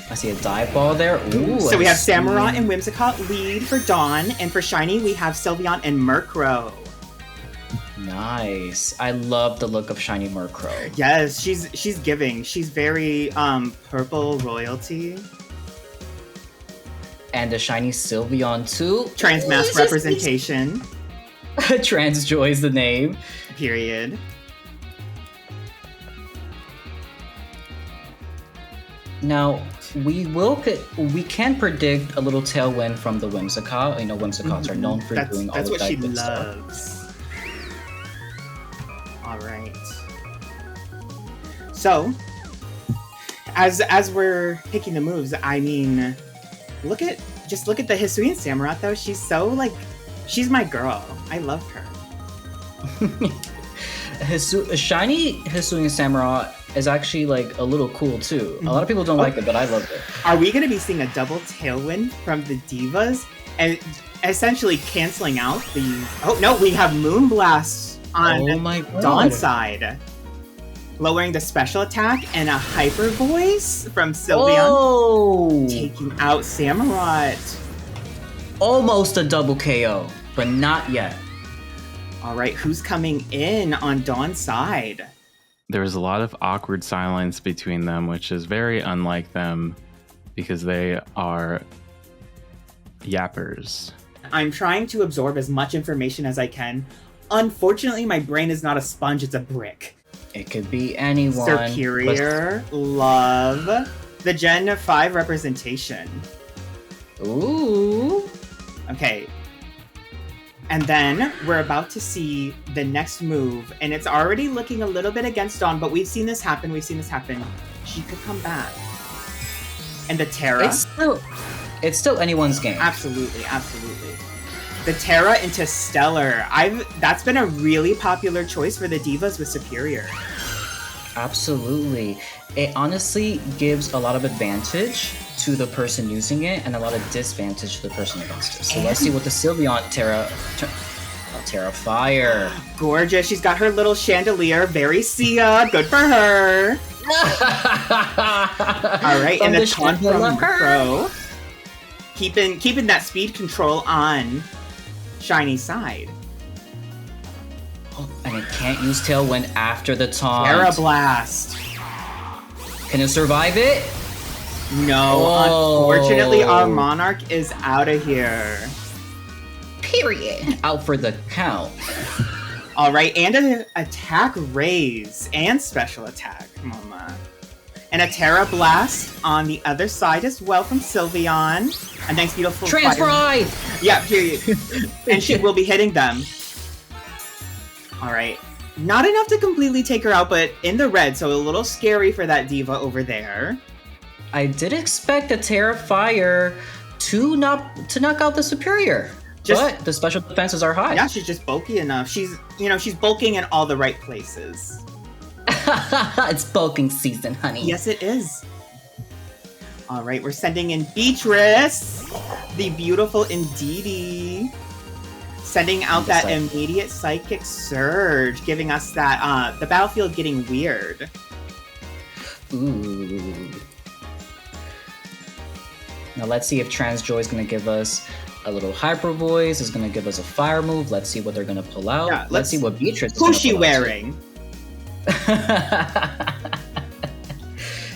K: I see a dive ball there. Ooh,
M: so we have Samurott and Whimsicott lead for Dawn, and for Shiny we have Sylveon and Murkrow.
K: Nice. I love the look of Shiny Murkrow.
M: Yes, she's giving. She's very purple royalty.
K: And the Shiny Sylveon too.
M: Transmask representation.
K: Transjoy is the name.
M: Period.
K: Now, we can predict a little tailwind from the Whimsicott. You know, Whimsicotts are known for doing all of that good stuff.
M: That's what she loves. All right. So, as we're picking the moves, I mean, look at the Hisuian Samurott though. She's so like, she's my girl. I love her.
K: Shiny Hisuian Samurott is actually like a little cool too. A lot of people don't like it, but I love it.
M: Are we gonna be seeing a double tailwind from the divas and essentially canceling out the? Oh no, we have Moonblast on Dawn's side, lowering the special attack and a hyper voice from Sylveon, taking out Samurott.
K: Almost a double KO, but not yet.
M: All right, who's coming in on Dawn's side?
A: There's a lot of awkward silence between them, which is very unlike them because they are yappers.
M: I'm trying to absorb as much information as I can. Unfortunately, my brain is not a sponge, it's a brick.
K: It could be anyone.
M: Superior, love, the Gen 5 representation.
K: Ooh.
M: Okay. And then we're about to see the next move, and it's already looking a little bit against Dawn, but we've seen this happen, She could come back. And the Terra.
K: It's still anyone's game.
M: Absolutely. The Terra into Stellar. That's been a really popular choice for the divas with Superior.
K: Absolutely. It honestly gives a lot of advantage to the person using it and a lot of disadvantage to the person against it. So let's see what the Sylveon Terra Fire.
M: Gorgeous. She's got her little chandelier. Very Sia. Good for her. All right, and the taunt from Pro. Keeping that speed control on Shiny's side.
K: Oh, and it can't use Tailwind after the taunt.
M: Terra Blast.
K: Can it survive it?
M: No, unfortunately, our Monarch is out of here.
K: Period. Out for the count.
M: All right, and an attack raise and special attack, mama. And a Terra Blast on the other side as well from Sylveon. A nice, beautiful
K: Transfry!
M: Yeah, period. And she will be hitting them. All right. Not enough to completely take her out, but in the red, so a little scary for that diva over there.
K: I did expect a Terra Fire to knock out the Superior. But the special defenses are high.
M: Yeah, she's just bulky enough. She's bulking in all the right places.
K: It's bulking season, honey.
M: Yes, it is. All right, we're sending in Beatrice, the beautiful Indeedee. Sending out that immediate Psychic Surge, giving us that, the battlefield getting weird.
K: Ooh. Now let's see if Transjoy is going to give us a little Hyper Voice, is going to give us a Fire move. Let's see what they're going to pull out. Yeah, let's see what Beatrice is
M: Who's she wearing?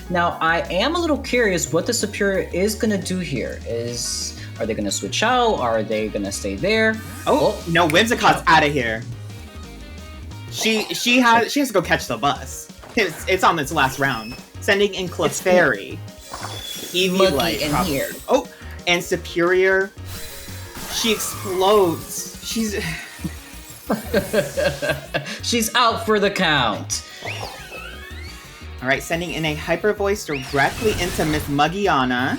K: Now, I am a little curious what the Superior is going to do here. Are they going to switch out? Are they going to stay there?
M: Oh, no, Whimsicott's out of here. She has to go catch the bus. It's on its last round. Sending in Clefairy. Eevee Light
K: in
M: probably.
K: here.
M: Oh, and Superior. She explodes. She's
K: She's out for the count.
M: all right. Sending in a Hyper Voice directly into Miss Muggiana.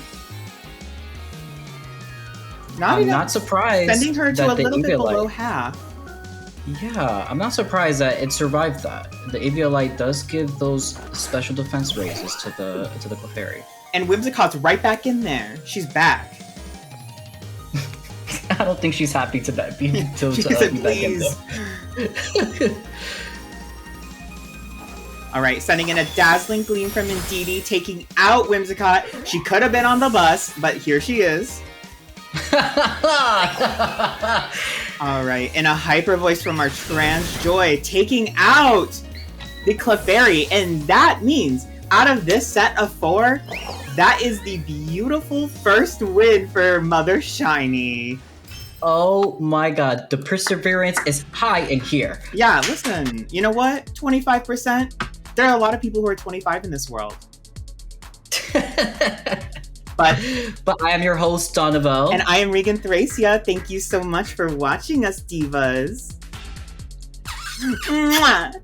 K: I'm not surprised.
M: Sending her to
K: that
M: a
K: the
M: little bit
K: Eviolite-
M: below half.
K: Yeah, I'm not surprised that it survived that. The Eviolite does give those special defense raises to the Clefairy.
M: And Whimsicott's right back in there. She's back.
K: I don't think she's happy to that be to
M: She
K: be
M: said,
K: back in
M: "Please."
K: there.
M: All right, sending in a Dazzling Gleam from Indeedee, taking out Whimsicott. She could have been on the bus, but here she is. All right, and a Hyper Voice from our Trans Joy, taking out the Clefairy, and that means out of this set of 4, that is the beautiful first win for Mother Shiny.
K: Oh my god, the perseverance is high in here.
M: Yeah, listen, you know what? 25%? There are a lot of people who are 25 in this world. But
K: I am your host, Donovan.
M: And I am Regan Thracia. Thank you so much for watching us, divas. Mwah!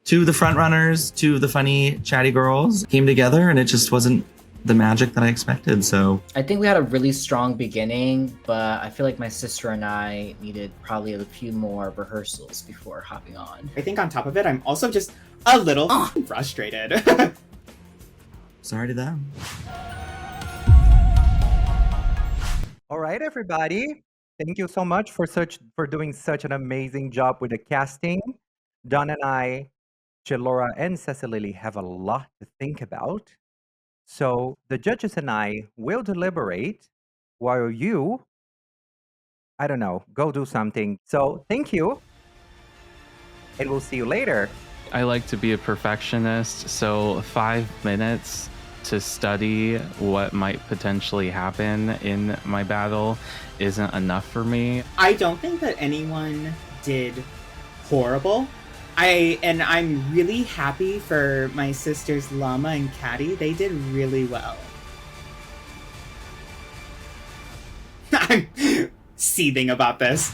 I: 2 of the front runners, 2 of the funny chatty girls came together, and it just wasn't the magic that I expected. So
K: I think we had a really strong beginning, but I feel like my sister and I needed probably a few more rehearsals before hopping on.
M: I think on top of it, I'm also just a little frustrated.
I: sorry to them.
D: All right, everybody. Thank you so much for doing such an amazing job with the casting. Don and I, Chilora and Cecily have a lot to think about. So the judges and I will deliberate while you, I don't know, go do something. So thank you. And we'll see you later.
A: I like to be a perfectionist, so 5 minutes to study what might potentially happen in my battle isn't enough for me.
M: I don't think that anyone did horrible. I'm really happy for my sisters Llama and Caddy. They did really well. I'm seething about this.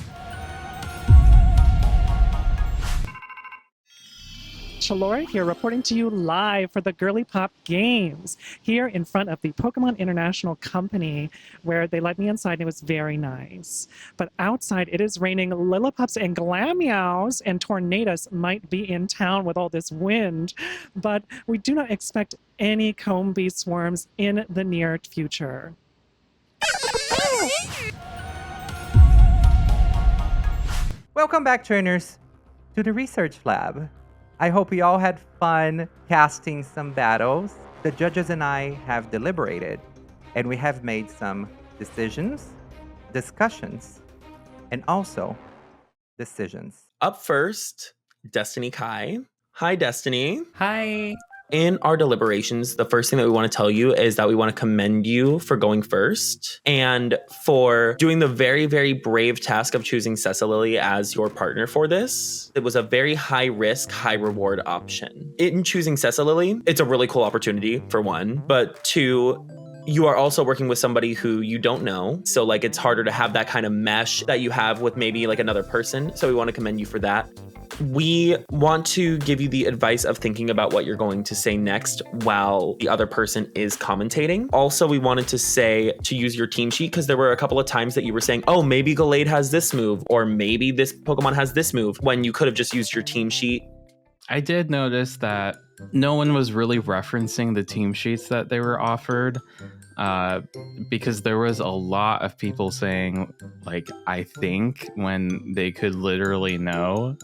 N: Chilora here, reporting to you live for the Girly Pop Games here in front of the Pokemon International Company, where they let me inside and it was very nice. But outside, it is raining Lillipups and Glammeows, and tornadoes might be in town with all this wind. But we do not expect any comb bee swarms in the near future.
D: Welcome back, trainers, to the research lab. I hope you all had fun casting some battles. The judges and I have deliberated, and we have made some decisions, discussions, and also decisions.
B: Up first, Destiny Kai. Hi, Destiny.
C: Hi.
B: In our deliberations, the first thing that we want to tell you is that we want to commend you for going first and for doing the very, very brave task of choosing Cecily as your partner for this. It was a very high risk, high reward option. In choosing Cecily, it's a really cool opportunity, for one, but 2, you are also working with somebody who you don't know. So like it's harder to have that kind of mesh that you have with maybe like another person. So we want to commend you for that. We want to give you the advice of thinking about what you're going to say next while the other person is commentating. Also, we wanted to say to use your team sheet because there were a couple of times that you were saying, oh, maybe Gallade has this move, or maybe this Pokemon has this move, when you could have just used your team sheet.
A: I did notice that no one was really referencing the team sheets that they were offered, because there was a lot of people saying, like, I think, when they could literally know.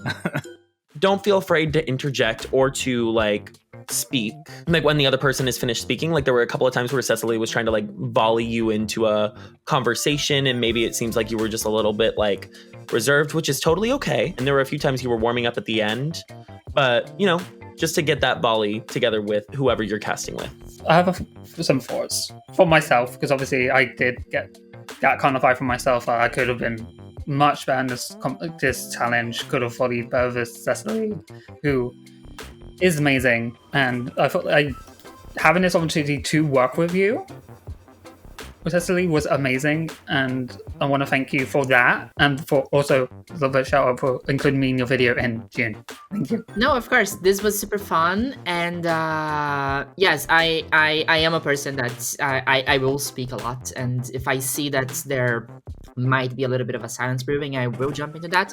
B: Don't feel afraid to interject or to, like, speak. Like, when the other person is finished speaking, like, there were a couple of times where Cecily was trying to, like, volley you into a conversation, and maybe it seems like you were just a little bit, like, reserved, which is totally okay. And there were a few times you were warming up at the end. But, you know, just to get that volley together with whoever you're casting with.
J: I have some thoughts for myself, because obviously I did get that kind of vibe from myself. I could have been much better in this challenge, could have volleyed better with Cecily, who is amazing, and I thought having this opportunity to work with you, Cecily, was amazing, and I want to thank you for that, and for also a little bit shout out for including me in your video in June. Thank you.
O: No, of course, this was super fun, and yes, I am a person that I will speak a lot, and if I see that there might be a little bit of a silence brewing, I will jump into that.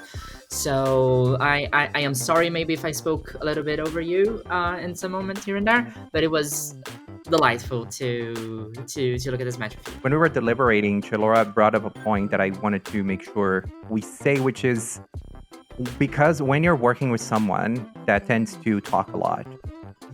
O: So I am sorry maybe if I spoke a little bit over you in some moments here and there, but it was delightful to look at this match with you.
D: When we were deliberating, Chilora brought up a point that I wanted to make sure we say, which is because when you're working with someone that tends to talk a lot,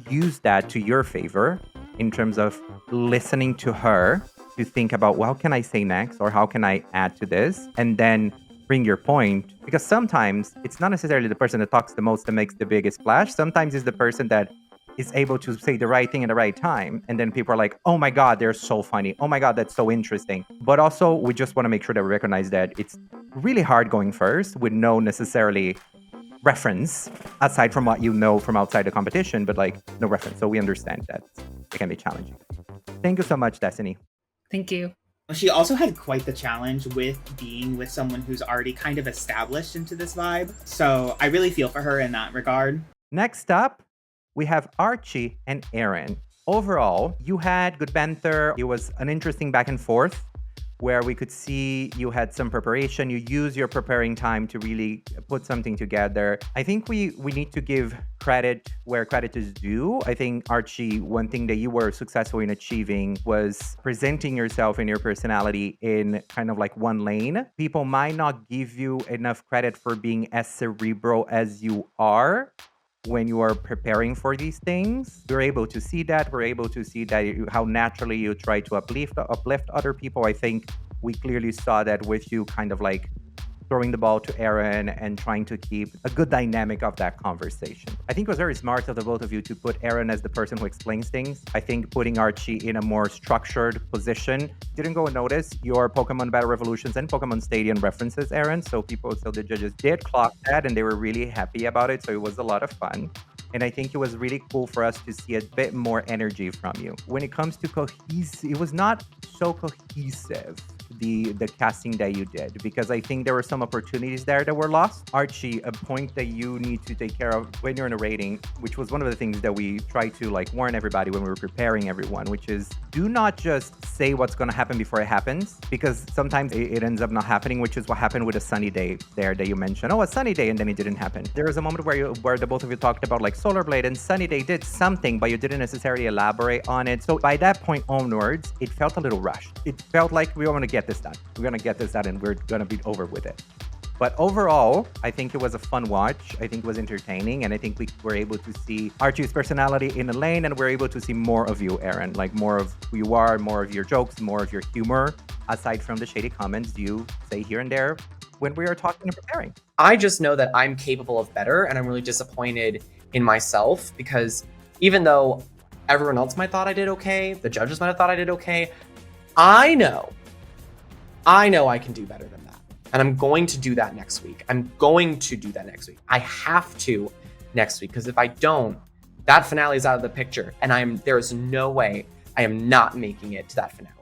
D: use that to your favor in terms of listening to her to think about, well, how can I say next, or how can I add to this, and then bring your point. Because sometimes it's not necessarily the person that talks the most that makes the biggest splash. Sometimes it's the person that is able to say the right thing at the right time. And then people are like, oh my God, they're so funny. Oh my God, that's so interesting. But also, we just want to make sure that we recognize that it's really hard going first with no necessarily reference aside from what you know from outside the competition, but like no reference. So we understand that it can be challenging. Thank you so much, Destiny.
J: Thank you.
M: She also had quite the challenge with being with someone who's already kind of established into this vibe. So I really feel for her in that regard.
D: Next up, we have Archie and Aaron. Overall, you had good banter. It was an interesting back and forth where we could see you had some preparation. You used your preparing time to really put something together. I think we need to give credit where credit is due. I think, Archie, one thing that you were successful in achieving was presenting yourself and your personality in kind of like one lane. People might not give you enough credit for being as cerebral as you are when you are preparing for these things. We're able to see that. We're able to see that how naturally you try to uplift other people. I think we clearly saw that with you kind of like throwing the ball to Aaron and trying to keep a good dynamic of that conversation. I think it was very smart of the both of you to put Aaron as the person who explains things. I think putting Archie in a more structured position didn't go unnoticed. Your Pokemon Battle Revolutions and Pokemon Stadium references, Aaron. So the judges did clock that and they were really happy about it. So it was a lot of fun. And I think it was really cool for us to see a bit more energy from you. When it comes to cohesive, it was not so cohesive, the casting that you did, because I think there were some opportunities there that were lost. Archie, a point that you need to take care of when you're narrating, which was one of the things that we tried to like warn everybody when we were preparing everyone, which is do not just say what's going to happen before it happens, because sometimes it ends up not happening, which is what happened with a sunny day there that you mentioned. Oh, a sunny day, and then it didn't happen. There was a moment where the both of you talked about like Solar Blade and Sunny Day did something, but you didn't necessarily elaborate on it. So by that point onwards, it felt a little rushed. It felt like we were going to get this done. We're going to get this done and we're going to be over with it. But overall, I think it was a fun watch. I think it was entertaining. And I think we were able to see Archie's personality in a lane, and we're able to see more of you, Aaron. Like more of who you are, more of your jokes, more of your humor, aside from the shady comments you say here and there when we are talking and preparing.
E: I just know that I'm capable of better, and I'm really disappointed in myself because even though everyone else might have thought I did okay, the judges might have thought I did okay, I know I can do better than that. And I'm going to do that next week. I have to next week, because if I don't, that finale is out of the picture, and there is no way I am not making it to that finale.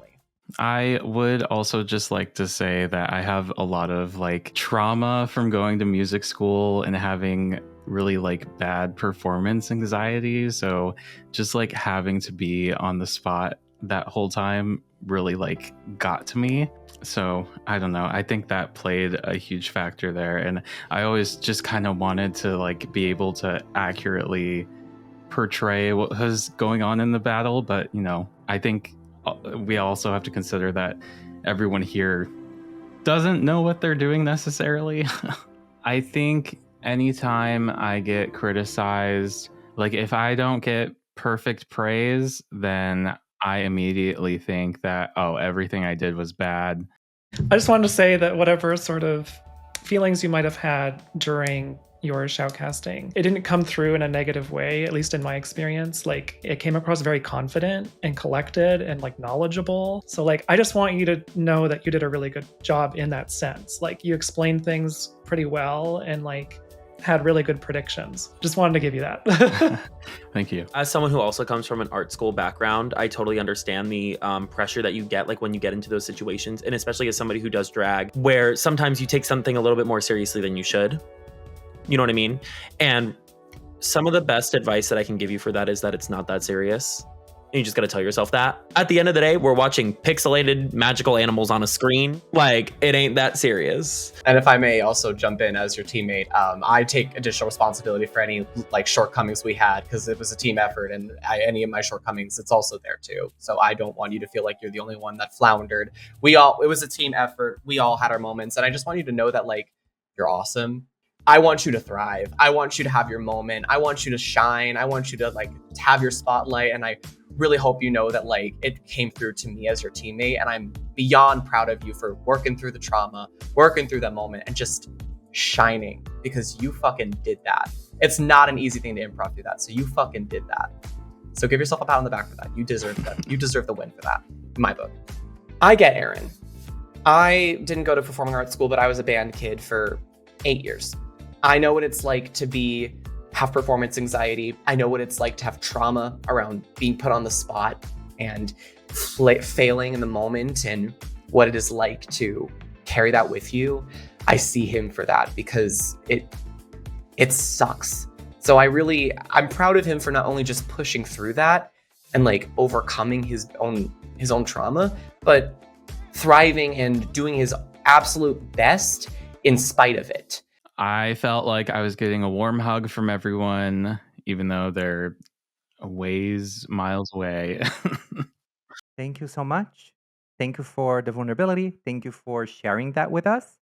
A: I would also just like to say that I have a lot of like trauma from going to music school and having really like bad performance anxiety. So just like having to be on the spot that whole time really like got to me. So I don't know. I think that played a huge factor there. And I always just kind of wanted to like be able to accurately portray what was going on in the battle. But, you know, I think we also have to consider that everyone here doesn't know what they're doing necessarily. I think anytime I get criticized, like if I don't get perfect praise, then I immediately think that, oh, everything I did was bad.
N: I just wanted to say that whatever sort of feelings you might have had during your shoutcasting, it didn't come through in a negative way, at least in my experience. Like it came across very confident and collected and like knowledgeable. So like I just want you to know that you did a really good job in that sense. Like you explained things pretty well, and like had really good predictions. Just wanted to give you that.
A: Thank you.
B: As someone who also comes from an art school background, I totally understand the pressure that you get like when you get into those situations. And especially as somebody who does drag, where sometimes you take something a little bit more seriously than you should. You know what I mean? And some of the best advice that I can give you for that is that it's not that serious. And you just got to tell yourself that. At the end of the day, we're watching pixelated magical animals on a screen. Like, it ain't that serious.
E: And if I may also jump in as your teammate, I take additional responsibility for any like shortcomings we had, because it was a team effort, and any of my shortcomings, it's also there too. So I don't want you to feel like you're the only one that floundered. It was a team effort. We all had our moments, and I just want you to know that like you're awesome. I want you to thrive. I want you to have your moment. I want you to shine. I want you to like have your spotlight, and I really hope you know that like it came through to me as your teammate, and I'm beyond proud of you for working through the trauma, working through that moment, and just shining, because you fucking did that. It's not an easy thing to improv through that, so you fucking did that. So give yourself a pat on the back for that. You deserve that. You deserve the win for that, in my book. I get Aaron. I didn't go to performing arts school, but I was a band kid for 8 years. I know what it's like to have performance anxiety. I know what it's like to have trauma around being put on the spot and failing in the moment, and what it is like to carry that with you. I see him for that, because it sucks. So I'm proud of him for not only just pushing through that and like overcoming his own trauma, but thriving and doing his absolute best in spite of it.
A: I felt like I was getting a warm hug from everyone, even though they're miles away.
D: Thank you so much. Thank you for the vulnerability. Thank you for sharing that with us.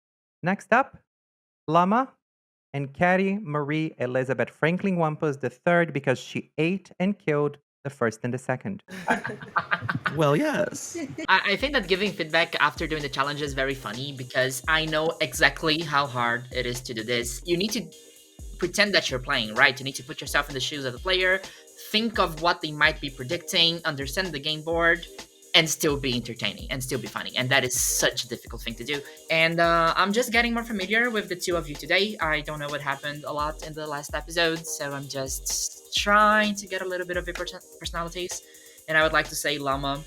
D: Next up, Lama and Carrie Marie Elizabeth Franklin Wampus III, because she ate and killed the first and the second.
I: Well, yes.
O: I think that giving feedback after doing the challenge is very funny, because I know exactly how hard it is to do this. You need to pretend that you're playing, right? You need to put yourself in the shoes of the player, think of what they might be predicting, understand the game board, and still be entertaining and still be funny. And that is such a difficult thing to do. And I'm just getting more familiar with the two of you today. I don't know what happened a lot in the last episode, so I'm just trying to get a little bit of your personalities. And I would like to say, Lama,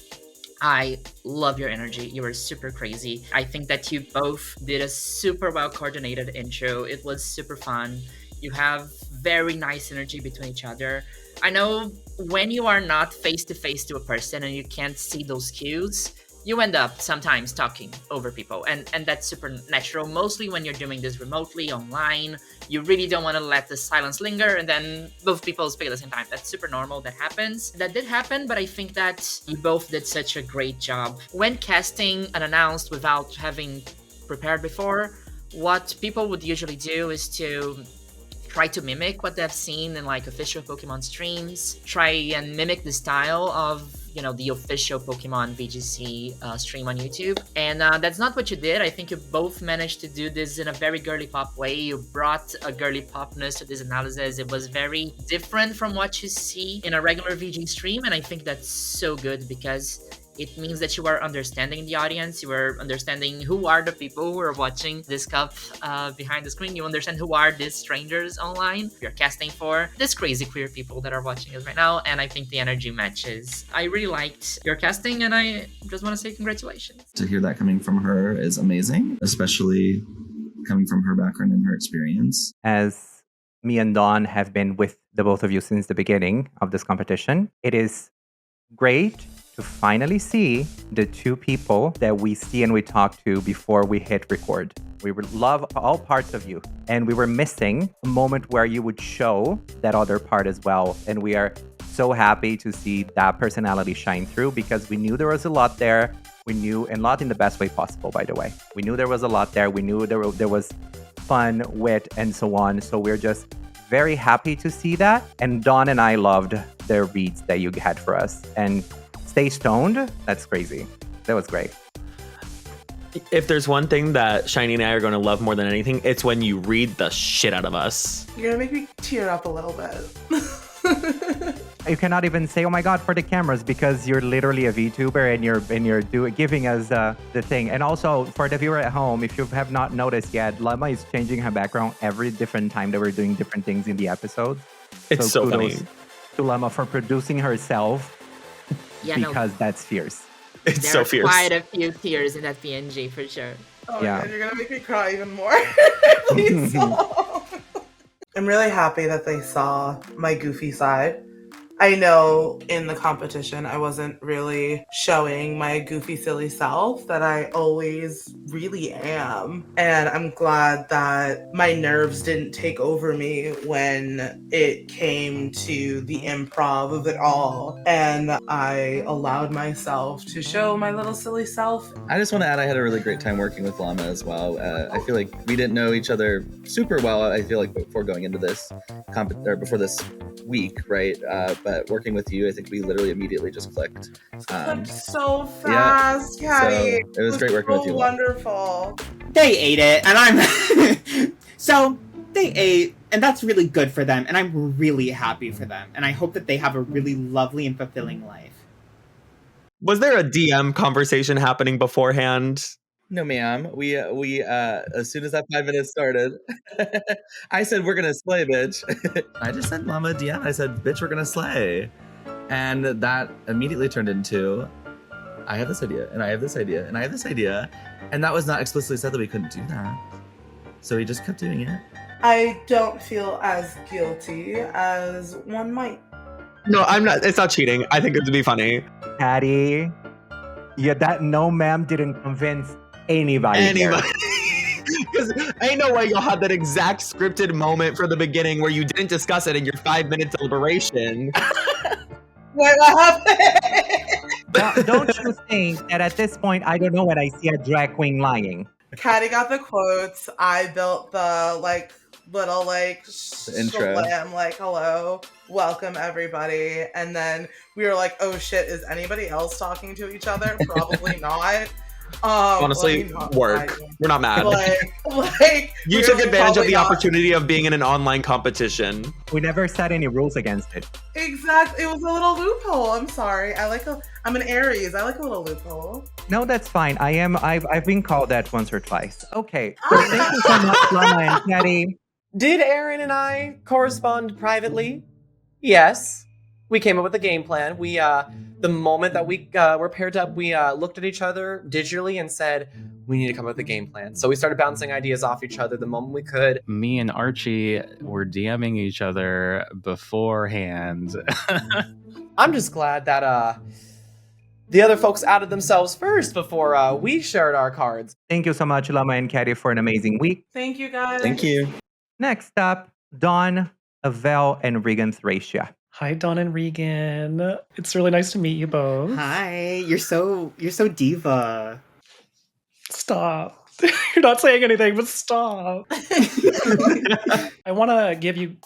O: I love your energy. You were super crazy. I think that you both did a super well coordinated intro. It was super fun. You have very nice energy between each other. I know when you are not face to face to a person and you can't see those cues, you end up sometimes talking over people, and that's super natural. Mostly when you're doing this remotely online, you really don't want to let the silence linger and then both people speak at the same time. That's super normal. That happens. That did happen, but I think that you both did such a great job. When casting unannounced without having prepared before, what people would usually do is to try to mimic what they've seen in like official Pokemon streams, try and mimic the style of, you know, the official Pokemon VGC stream on YouTube. And that's not what you did. I think you both managed to do this in a very girly pop way. You brought a girly popness to this analysis. It was very different from what you see in a regular VG stream. And I think that's so good, because it means that you are understanding the audience. You are understanding who are the people who are watching this cup behind the screen. You understand who are these strangers online you're casting for, these crazy queer people that are watching us right now. And I think the energy matches. I really liked your casting, and I just want to say congratulations.
I: To hear that coming from her is amazing, especially coming from her background and her experience.
D: As me and Dawn have been with the both of you since the beginning of this competition, it is great to finally see the two people that we see and we talk to before we hit record. We would love all parts of you, and we were missing a moment where you would show that other part as well. And we are so happy to see that personality shine through, because we knew there was a lot there. We knew, and a lot in the best way possible, by the way. We knew there was a lot there. We knew there was fun, wit, and so on. So we're just very happy to see that. And Dawn and I loved the reads that you had for us. And stay stoned. That's crazy. That was great.
B: If there's one thing that Shiny and I are going to love more than anything, it's when you read the shit out of us.
L: You're gonna make me tear up a little bit.
D: You cannot even say, "Oh my God," for the cameras because you're literally a VTuber and you're giving us the thing. And also for the viewer at home, if you have not noticed yet, Llama is changing her background every different time that we're doing different things in the episode.
B: It's so funny.
D: To Llama for producing herself because that's fierce.
B: It's
O: there
B: so
O: are
B: fierce.
O: quite a few tears in that PNG for sure.
L: Oh
D: Yeah.
L: my God, you're gonna make me cry even more. Please stop. I'm really happy that they saw my goofy side. I know in the competition I wasn't really showing my goofy, silly self that I always really am. And I'm glad that my nerves didn't take over me when it came to the improv of it all. And I allowed myself to show my little silly self.
I: I just want to add, I had a really great time working with Llama as well. I feel like we didn't know each other super well. I feel like before going into this before this week, right? But working with you, I think we literally immediately just clicked.
L: Clicked so fast, Caddy.
I: So it was great working with you.
L: Wonderful.
M: They ate it, and I'm so they ate, and that's really good for them, and I'm really happy for them, and I hope that they have a really lovely and fulfilling life.
B: Was there a DM conversation happening beforehand?
I: No, ma'am. We as soon as that 5 minutes started, I said, "We're gonna slay, bitch." I just sent Llama a DM. I said, "Bitch, we're gonna slay," and that immediately turned into, "I have this idea, and I have this idea, and I have this idea," and that was not explicitly said that we couldn't do that. So we just kept doing it.
L: I don't feel as guilty as one might.
B: No, I'm not. It's not cheating. I think it would be funny.
D: Patty, yeah, that no ma'am didn't convince anybody.
B: Because ain't no way you'll have that exact scripted moment from the beginning where you didn't discuss it in your 5-minute deliberation.
L: Wait, what happened?
D: Now, don't you think that at this point, I don't know when I see a drag queen lying?
L: Caddy got the quotes. I built the little
I: intro.
L: slam, hello, welcome everybody. And then we were like, oh shit, is anybody else talking to each other? Probably not.
B: Honestly, work. We're not mad. You took
L: really
B: advantage of
L: probably
B: the
L: not.
B: opportunity of being in an online competition.
D: We never set any rules against it.
L: Exactly. It was a little loophole. I'm sorry. I'm an Aries. I like a little loophole.
D: No, that's fine. I've been called that once or twice. Okay. So thank you so much, Llama and Patty.
E: Did Aaron and I correspond privately? Yes. We came up with a game plan. We, the moment that we were paired up, we looked at each other digitally and said, we need to come up with a game plan. So we started bouncing ideas off each other the moment we could.
A: Me and Archie were DMing each other beforehand.
E: I'm just glad that the other folks outed themselves first before we shared our cards.
D: Thank you so much, Llama and Caddy, for an amazing week.
L: Thank you, guys.
I: Thank you.
D: Next up, Dawn, Avel, and Regan Thracia.
N: Hi, Dawn and Regan. It's really nice to meet you both.
M: Hi, you're so diva.
N: Stop. You're not saying anything, but stop. I want to give you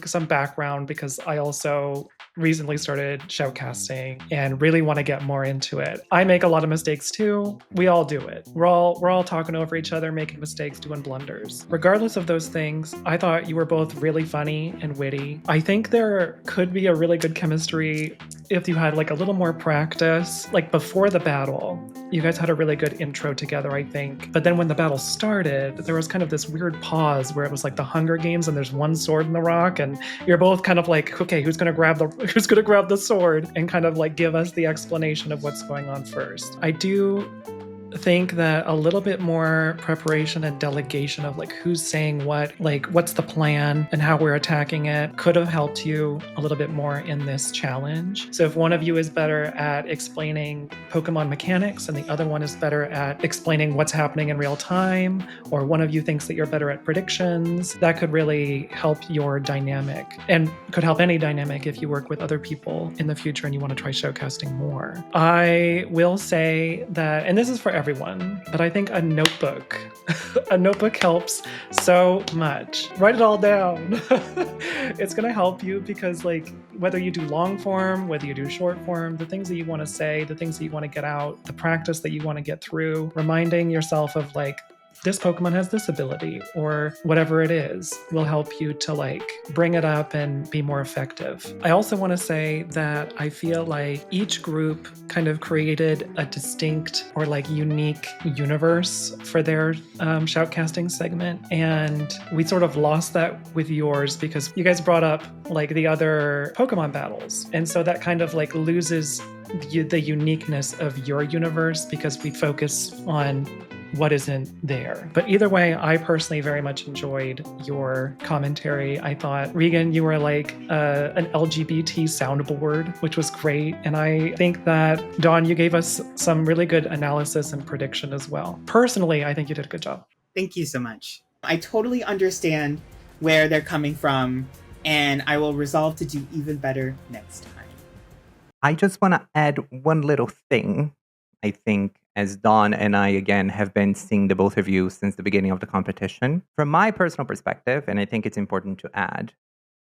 N: some background because I also recently started shoutcasting and really want to get more into it. I make a lot of mistakes too. We all do it. We're all talking over each other, making mistakes, doing blunders. Regardless of those things, I thought you were both really funny and witty. I think there could be a really good chemistry if you had a little more practice. Before the battle, you guys had a really good intro together, I think. But then when the battle started, there was kind of this weird pause where it was like the Hunger Games and there's one sword in the rock and you're both kind of okay, who's gonna grab the sword and kind of give us the explanation of what's going on first. I do think that a little bit more preparation and delegation of who's saying what, what's the plan and how we're attacking it could have helped you a little bit more in this challenge. So if one of you is better at explaining Pokemon mechanics and the other one is better at explaining what's happening in real time, or one of you thinks that you're better at predictions, that could really help your dynamic and could help any dynamic if you work with other people in the future and you want to try showcasting more. I will say that, and this is for everyone, but I think a notebook helps so much. Write it all down. It's going to help you because whether you do long form, whether you do short form, the things that you want to say, the things that you want to get out, the practice that you want to get through, reminding yourself of this Pokemon has this ability or whatever it is will help you to like bring it up and be more effective. I also want to say that I feel like each group kind of created a distinct or like unique universe for their shoutcasting segment. And we sort of lost that with yours because you guys brought up like the other Pokemon battles. And so that kind of like loses the uniqueness of your universe because we focus on what isn't there. But either way, I personally very much enjoyed your commentary. I thought, Regan, you were like an LGBT soundboard, which was great. And I think that, Dawn, you gave us some really good analysis and prediction as well. Personally, I think you did a good job.
M: Thank you so much. I totally understand where they're coming from, and I will resolve to do even better next time.
D: I just want to add one little thing. I think as Dawn and I, again, have been seeing the both of you since the beginning of the competition. From my personal perspective, and I think it's important to add,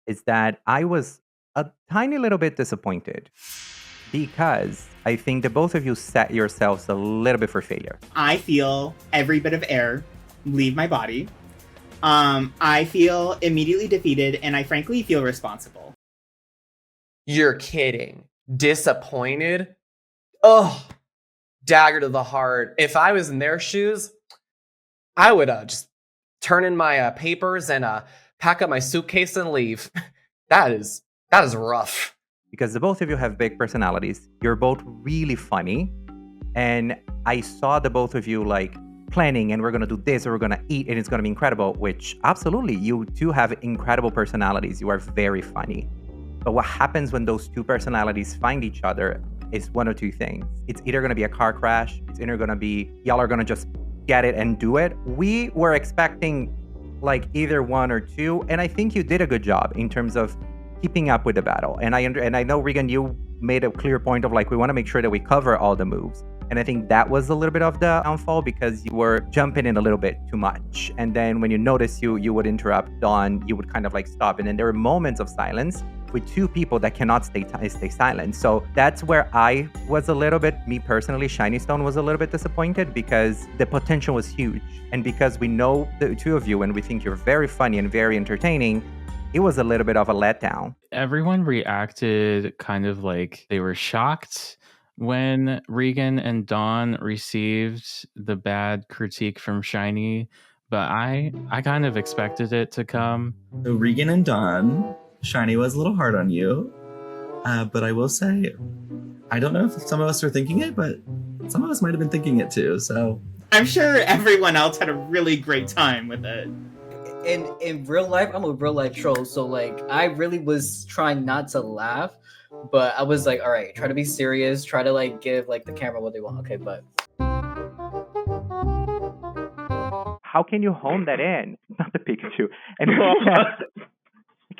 D: is that I was a tiny little bit disappointed because I think that both of you set yourselves a little bit for failure.
M: I feel every bit of air leave my body. I feel immediately defeated, and I frankly feel responsible.
E: You're kidding. Disappointed? Ugh. Dagger to the heart. If I was in their shoes, I would just turn in my papers and pack up my suitcase and leave. That is rough.
D: Because the both of you have big personalities. You're both really funny. And I saw the both of you like planning and we're going to do this or we're going to eat and it's going to be incredible, which absolutely, you two have incredible personalities. You are very funny. But what happens when those two personalities find each other is one of two things. It's either going to be a car crash. It's either going to be y'all are going to just get it and do it. We were expecting like either one or two. And I think you did a good job in terms of keeping up with the battle. And I know, Regan, you made a clear point of like, we want to make sure that we cover all the moves. And I think that was a little bit of the downfall because you were jumping in a little bit too much. And then when you notice you would interrupt Dawn, you would kind of like stop. And then there were moments of silence with two people that cannot stay silent. So that's where I was a little bit, me personally, Shiny Stone was a little bit disappointed because the potential was huge. And because we know the two of you and we think you're very funny and very entertaining, it was a little bit of a letdown.
A: Everyone reacted kind of like they were shocked when Regan and Dawn received the bad critique from Shiny, but I kind of expected it to come.
I: So Regan and Dawn, Shiny was a little hard on you, but I will say, I don't know if some of us are thinking it, but some of us might have been thinking it too, so.
M: I'm sure everyone else had a really great time with it.
K: In real life, I'm a real life troll, so like I really was trying not to laugh, but I was like, all right, try to be serious, try to like give like the camera what they want. Okay, but
D: how can you hone that in? Not the Pikachu. And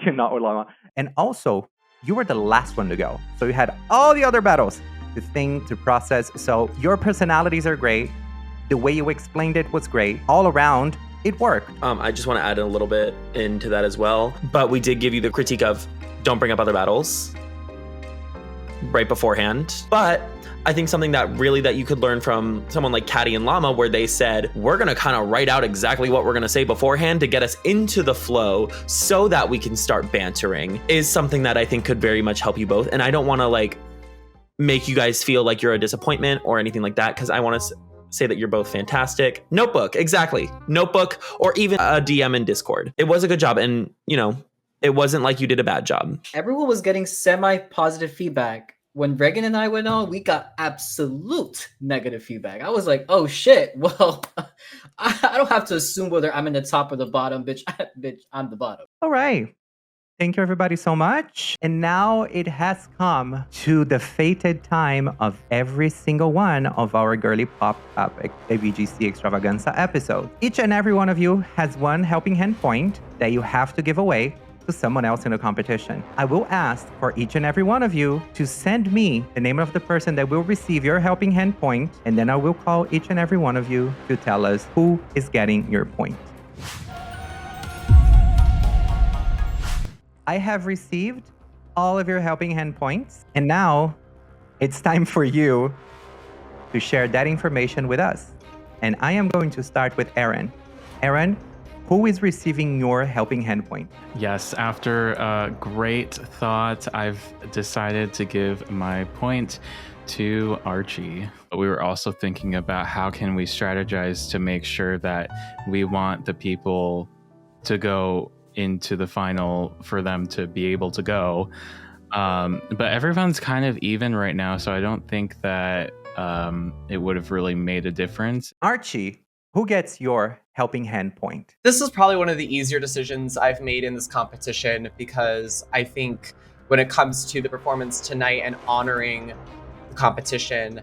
D: cannot. And also, you were the last one to go, so you had all the other battles to think, to process. So your personalities are great. The way you explained it was great. All around, it worked.
B: I just want to add a little bit into that as well. But we did give you the critique of don't bring up other battles right beforehand. But I think something that you could learn from someone like Caddy and Llama, where they said, we're going to kind of write out exactly what we're going to say beforehand to get us into the flow so that we can start bantering, is something that I think could very much help you both. And I don't want to like make you guys feel like you're a disappointment or anything like that, because I want to say that you're both fantastic. Notebook, exactly. Notebook, or even a DM in Discord. It was a good job, and it wasn't like you did a bad job.
K: Everyone was getting semi-positive feedback. When Regan and I went on, we got absolute negative feedback. I was like, oh shit, well, I don't have to assume whether I'm in the top or the bottom, bitch. Bitch, I'm the bottom.
D: All right. Thank you, everybody, so much. And now it has come to the fated time of every single one of our Girly Pop Up EeeveeGC Extravaganza episodes. Each and every one of you has one helping hand point that you have to give away to someone else in the competition. I will ask for each and every one of you to send me the name of the person that will receive your helping hand point, and then I will call each and every one of you to tell us who is getting your point. I have received all of your helping hand points, and now it's time for you to share that information with us. And I am going to start with Aaron. Aaron, who is receiving your helping hand point?
A: Yes, after great thought, I've decided to give my point to Archie. But we were also thinking about how can we strategize to make sure that we want the people to go into the final for them to be able to go. But everyone's kind of even right now, so I don't think that it would have really made a difference.
D: Archie, who gets your helping hand point?
E: This is probably one of the easier decisions I've made in this competition because I think when it comes to the performance tonight and honoring the competition,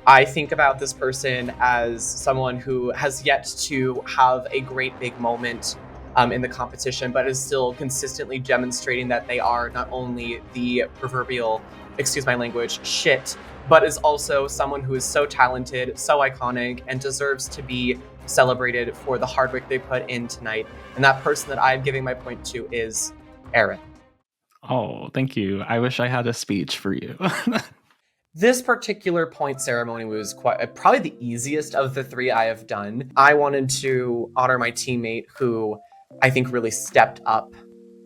E: I think about this person as someone who has yet to have a great big moment in the competition, but is still consistently demonstrating that they are not only the proverbial, excuse my language, shit, but is also someone who is so talented, so iconic, and deserves to be celebrated for the hard work they put in tonight. And that person that I'm giving my point to is Aaron.
A: Oh, thank you. I wish I had a speech for you.
E: This particular point ceremony was probably the easiest of the three I have done. I wanted to honor my teammate who I think really stepped up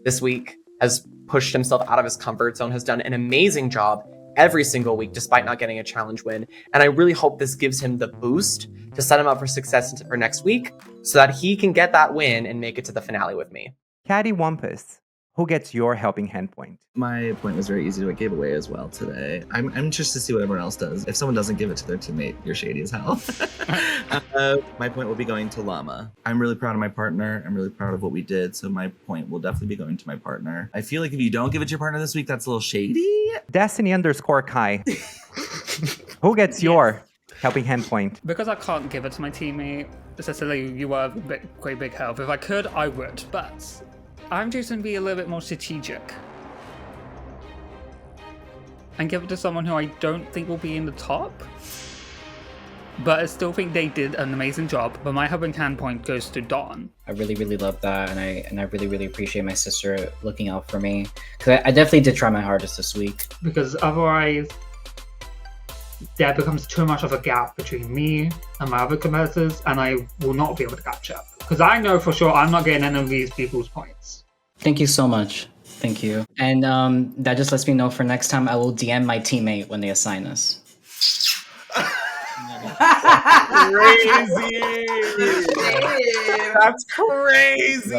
E: this week, has pushed himself out of his comfort zone, has done an amazing job every single week despite not getting a challenge win. And I really hope this gives him the boost to set him up for success for next week so that he can get that win and make it to the finale with me.
D: Caddy Wampus, who gets your helping hand point?
I: My point was very easy to give away as well today. I'm interested to see what everyone else does. If someone doesn't give it to their teammate, you're shady as hell. My point will be going to Llama. I'm really proud of my partner. I'm really proud of what we did. So my point will definitely be going to my partner. I feel like if you don't give it to your partner this week, that's a little shady.
D: Destiny_Kai. Who gets your helping hand point?
J: Because I can't give it to my teammate, Cecily, you are a great big help. If I could, I would, but I'm just going to be a little bit more strategic and give it to someone who I don't think will be in the top, but I still think they did an amazing job. But my helping hand point goes to Dawn.
K: I really, really love that, and I really, really appreciate my sister looking out for me, because I definitely did try my hardest this week.
F: Because otherwise, there becomes too much of a gap between me and my other competitors, and I will not be able to catch up. Because I know for sure I'm not getting any of these people's points.
K: Thank you so much. Thank you. And that just lets me know for next time I will DM my teammate when they assign us.
E: Crazy! That's crazy!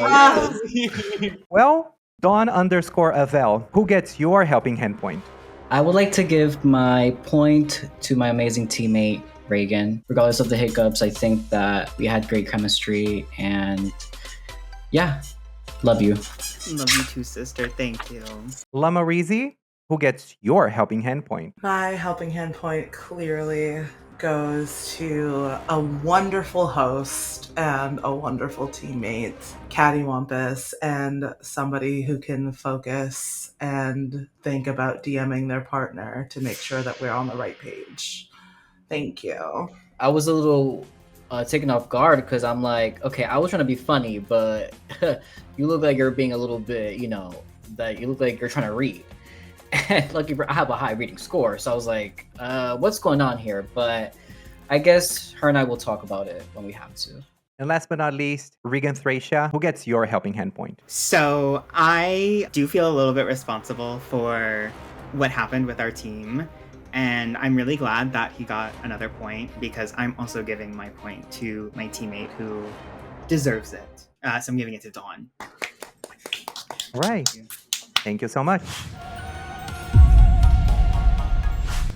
D: Well, Dawn_Avel, who gets your helping hand point?
K: I would like to give my point to my amazing teammate, Reagan. Regardless of the hiccups, I think that we had great chemistry, and yeah, love you.
M: Love you too, sister. Thank you.
D: Lamarizi, who gets your helping hand point?
L: My helping hand point clearly goes to a wonderful host and a wonderful teammate, Caddy Wampus, and somebody who can focus and think about DMing their partner to make sure that we're on the right page. Thank you.
K: I was a little taken off guard because I'm like, okay, I was trying to be funny, but you look like you're being a little bit, that you look like you're trying to read. And lucky I have a high reading score, so I was like, what's going on here? But I guess her and I will talk about it when we have to.
D: And last but not least, Regan Thracia, who gets your helping hand point?
M: So I do feel a little bit responsible for what happened with our team. And I'm really glad that he got another point because I'm also giving my point to my teammate who deserves it. So I'm giving it to Dawn.
D: All right. Thank you so much.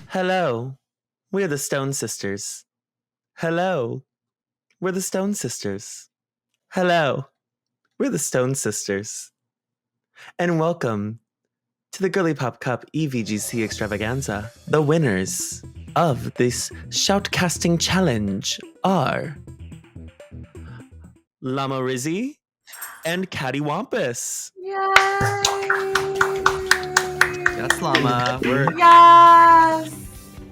B: Hello, we're the Stone Sisters. Hello, we're the Stone Sisters. Hello, we're the Stone Sisters. And welcome to the Girly Pop Cup EeeveeGC Extravaganza. The winners of this shoutcasting challenge are Lamarizi and Caddy Wampus.
I: Yes, Llama.
L: Yes!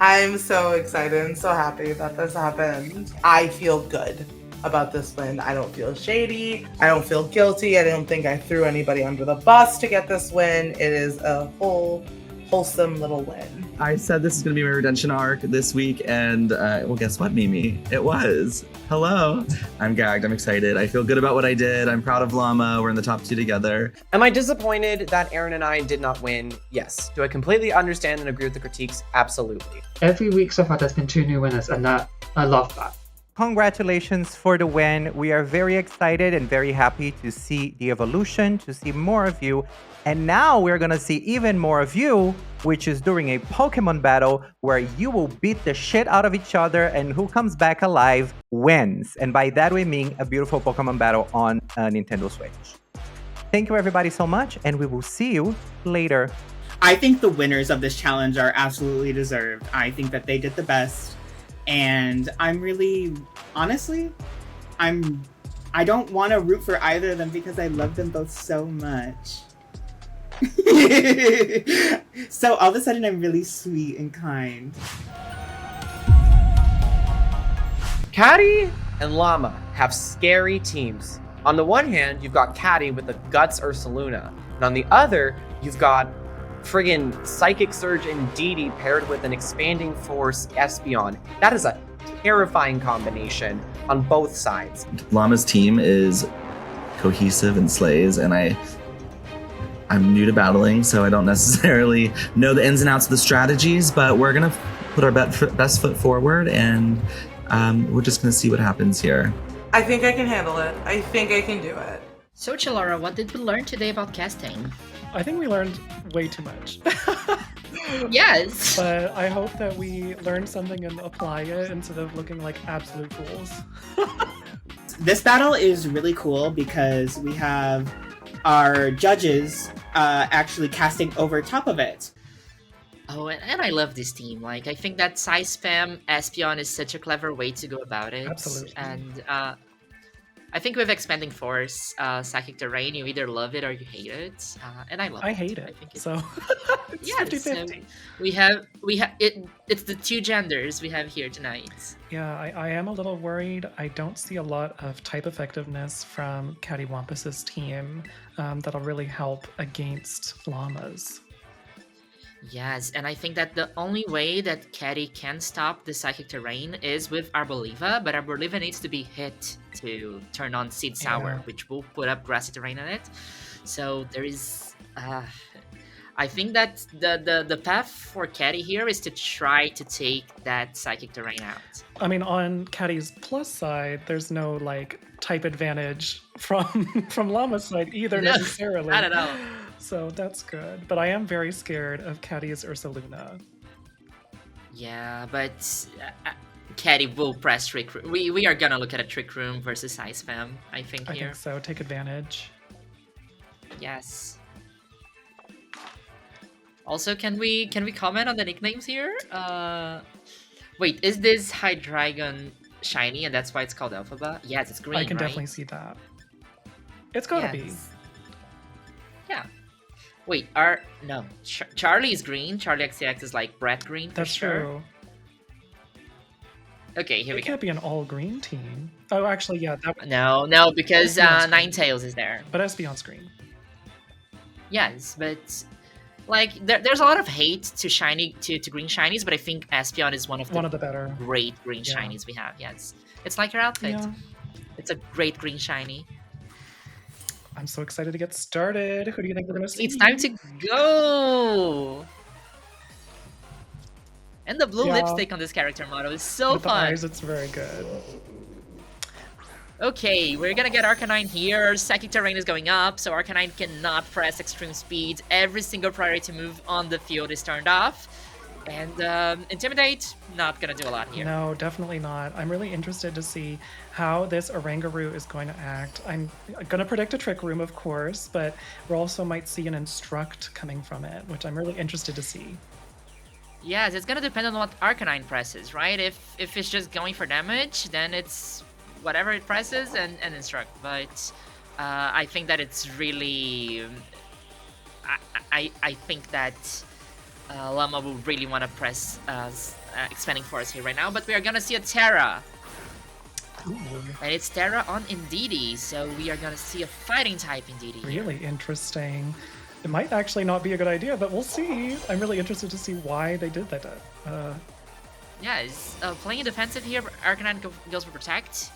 L: I'm so excited and so happy that this happened. I feel good about this win. I don't feel shady. I don't feel guilty. I don't think I threw anybody under the bus to get this win. It is a whole wholesome little win.
I: I said this is going to be my redemption arc this week, and well, guess what, Mimi? It was. Hello. I'm gagged. I'm excited. I feel good about what I did. I'm proud of Llama. We're in the top 2 together.
E: Am I disappointed that Aaron and I did not win? Yes. Do I completely understand and agree with the critiques? Absolutely.
F: Every week so far, there's been 2 new winners, and I love that.
D: Congratulations for the win. We are very excited and very happy to see the evolution, to see more of you. And now we're going to see even more of you, which is during a Pokemon battle where you will beat the shit out of each other, and who comes back alive wins. And by that we mean a beautiful Pokemon battle on Nintendo Switch. Thank you everybody so much, and we will see you later.
M: I think the winners of this challenge are absolutely deserved. I think that they did the best. And I'm really, honestly, I don't want to root for either of them because I love them both so much. So all of a sudden I'm really sweet and kind.
E: Caddy and Llama have scary teams. On the one hand, you've got Caddy with the Guts Ursaluna, and on the other, you've got friggin' Psychic Surge and Dee paired with an Expanding Force Espeon. That is a terrifying combination on both sides.
I: Llama's team is cohesive and slays, and I'm new to battling, so I don't necessarily know the ins and outs of the strategies, but we're gonna put our best foot forward, and we're just gonna see what happens here.
L: I think I can handle it. I think I can do it.
O: So, Chilora, what did we learn today about casting?
N: I think we learned way too much.
O: Yes.
N: But I hope that we learned something and apply it instead of looking like absolute fools.
M: This battle is really cool because we have our judges actually casting over top of it.
O: Oh, and I love this team. Like, I think that size spam Espeon is such a clever way to go about it.
N: Absolutely.
O: And I think with Expanding Force, Psychic Terrain, you either love it or you hate it. And I love it.
N: I hate it.
O: I think
N: So it's
O: yeah,
N: 50-50.
O: so we have it's the 2 genders we have here tonight.
N: Yeah, I am a little worried. I don't see a lot of type effectiveness from Cattywampus's team that'll really help against Llamas.
O: Yes, and I think that the only way that Caddy can stop the Psychic Terrain is with Arboliva, but Arboliva needs to be hit to turn on Seed Sour,
N: Yeah.
O: which will put up Grassy Terrain on it. So there is... I think that the path for Caddy here is to try to take that Psychic Terrain out.
N: I mean, on Caddy's plus side, there's no like type advantage from Llama's side either
O: No,
N: necessarily.
O: not at all.
N: So that's good. But I am very scared of Caddy's Ursaluna.
O: Yeah, but Caddy will press Trick Room. We are gonna look at a Trick Room versus Ice Spam, I think,
N: I
O: here.
N: think so. Take advantage.
O: Yes. Also, can we comment on the nicknames here? Wait, is this Hydreigon shiny and that's why it's called Elphaba? Yes, it's green,
N: I can
O: right?
N: definitely see that. It's gotta be.
O: Yes. Yeah. Wait, no. Charlie is green. Charlie XCX is like Brett green for
N: That's
O: sure.
N: true.
O: Okay, here we
N: It
O: go.
N: can't be an all-green team. Oh, actually, yeah. That,
O: No, because
N: Espeon's green.
O: Ninetales is there.
N: But Espeon's green.
O: Yes, but like there's a lot of hate to shiny to green shinies, but I think Espeon is one of the
N: better
O: great green
N: Yeah.
O: shinies we have. Yes, it's like your outfit.
N: Yeah.
O: It's a great green shiny.
D: I'm so excited to get started. Who do you think we're gonna see?
O: It's time to go. And the blue
D: Yeah.
O: lipstick on this character model is so
D: With the
O: fun.
D: eyes, it's very good.
O: Okay, we're gonna get Arcanine here. Psychic Terrain is going up, so Arcanine cannot press Extreme Speed. Every single priority move on the field is turned off. And Intimidate, not gonna do a lot here.
N: No, definitely not. I'm really interested to see how this Oranguru is going to act. I'm gonna predict a Trick Room, of course, but we also might see an Instruct coming from it, which I'm really interested to see.
O: Yes, it's gonna depend on what Arcanine presses, right? If it's just going for damage, then it's whatever it presses and Instruct. But I think that it's really... I think that Llama will really want to press Expanding Force here right now, but we are gonna see a Terra.
N: Ooh.
O: And it's Terra on Indeedee, so we are gonna see a fighting type Indeedee here.
N: Really interesting. It might actually not be a good idea, but we'll see. I'm really interested to see why they did that.
O: Yeah, playing defensive here, Arcanine goes for Protect.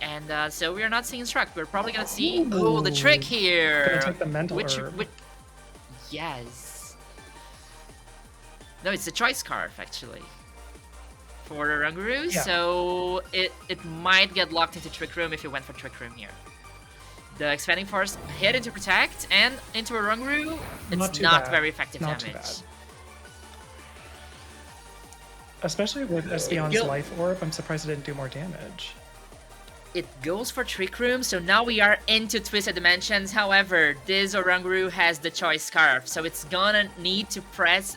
O: And so we are not seeing Instruct. We're probably gonna see the trick here.
N: Gonna take the mental herb.
O: Yes. No, it's the Choice Scarf actually for the Ranguru.
N: Yeah.
O: So it might get locked into Trick Room if you went for Trick Room here. The Expanding Force hit into Protect and into a Ranguru. It's not very effective damage.
N: Especially with Espeon's Life Orb, I'm surprised it didn't do more damage.
O: It goes for Trick Room, so now we are into Twisted Dimensions. However, this Oranguru has the Choice Scarf, so it's gonna need to press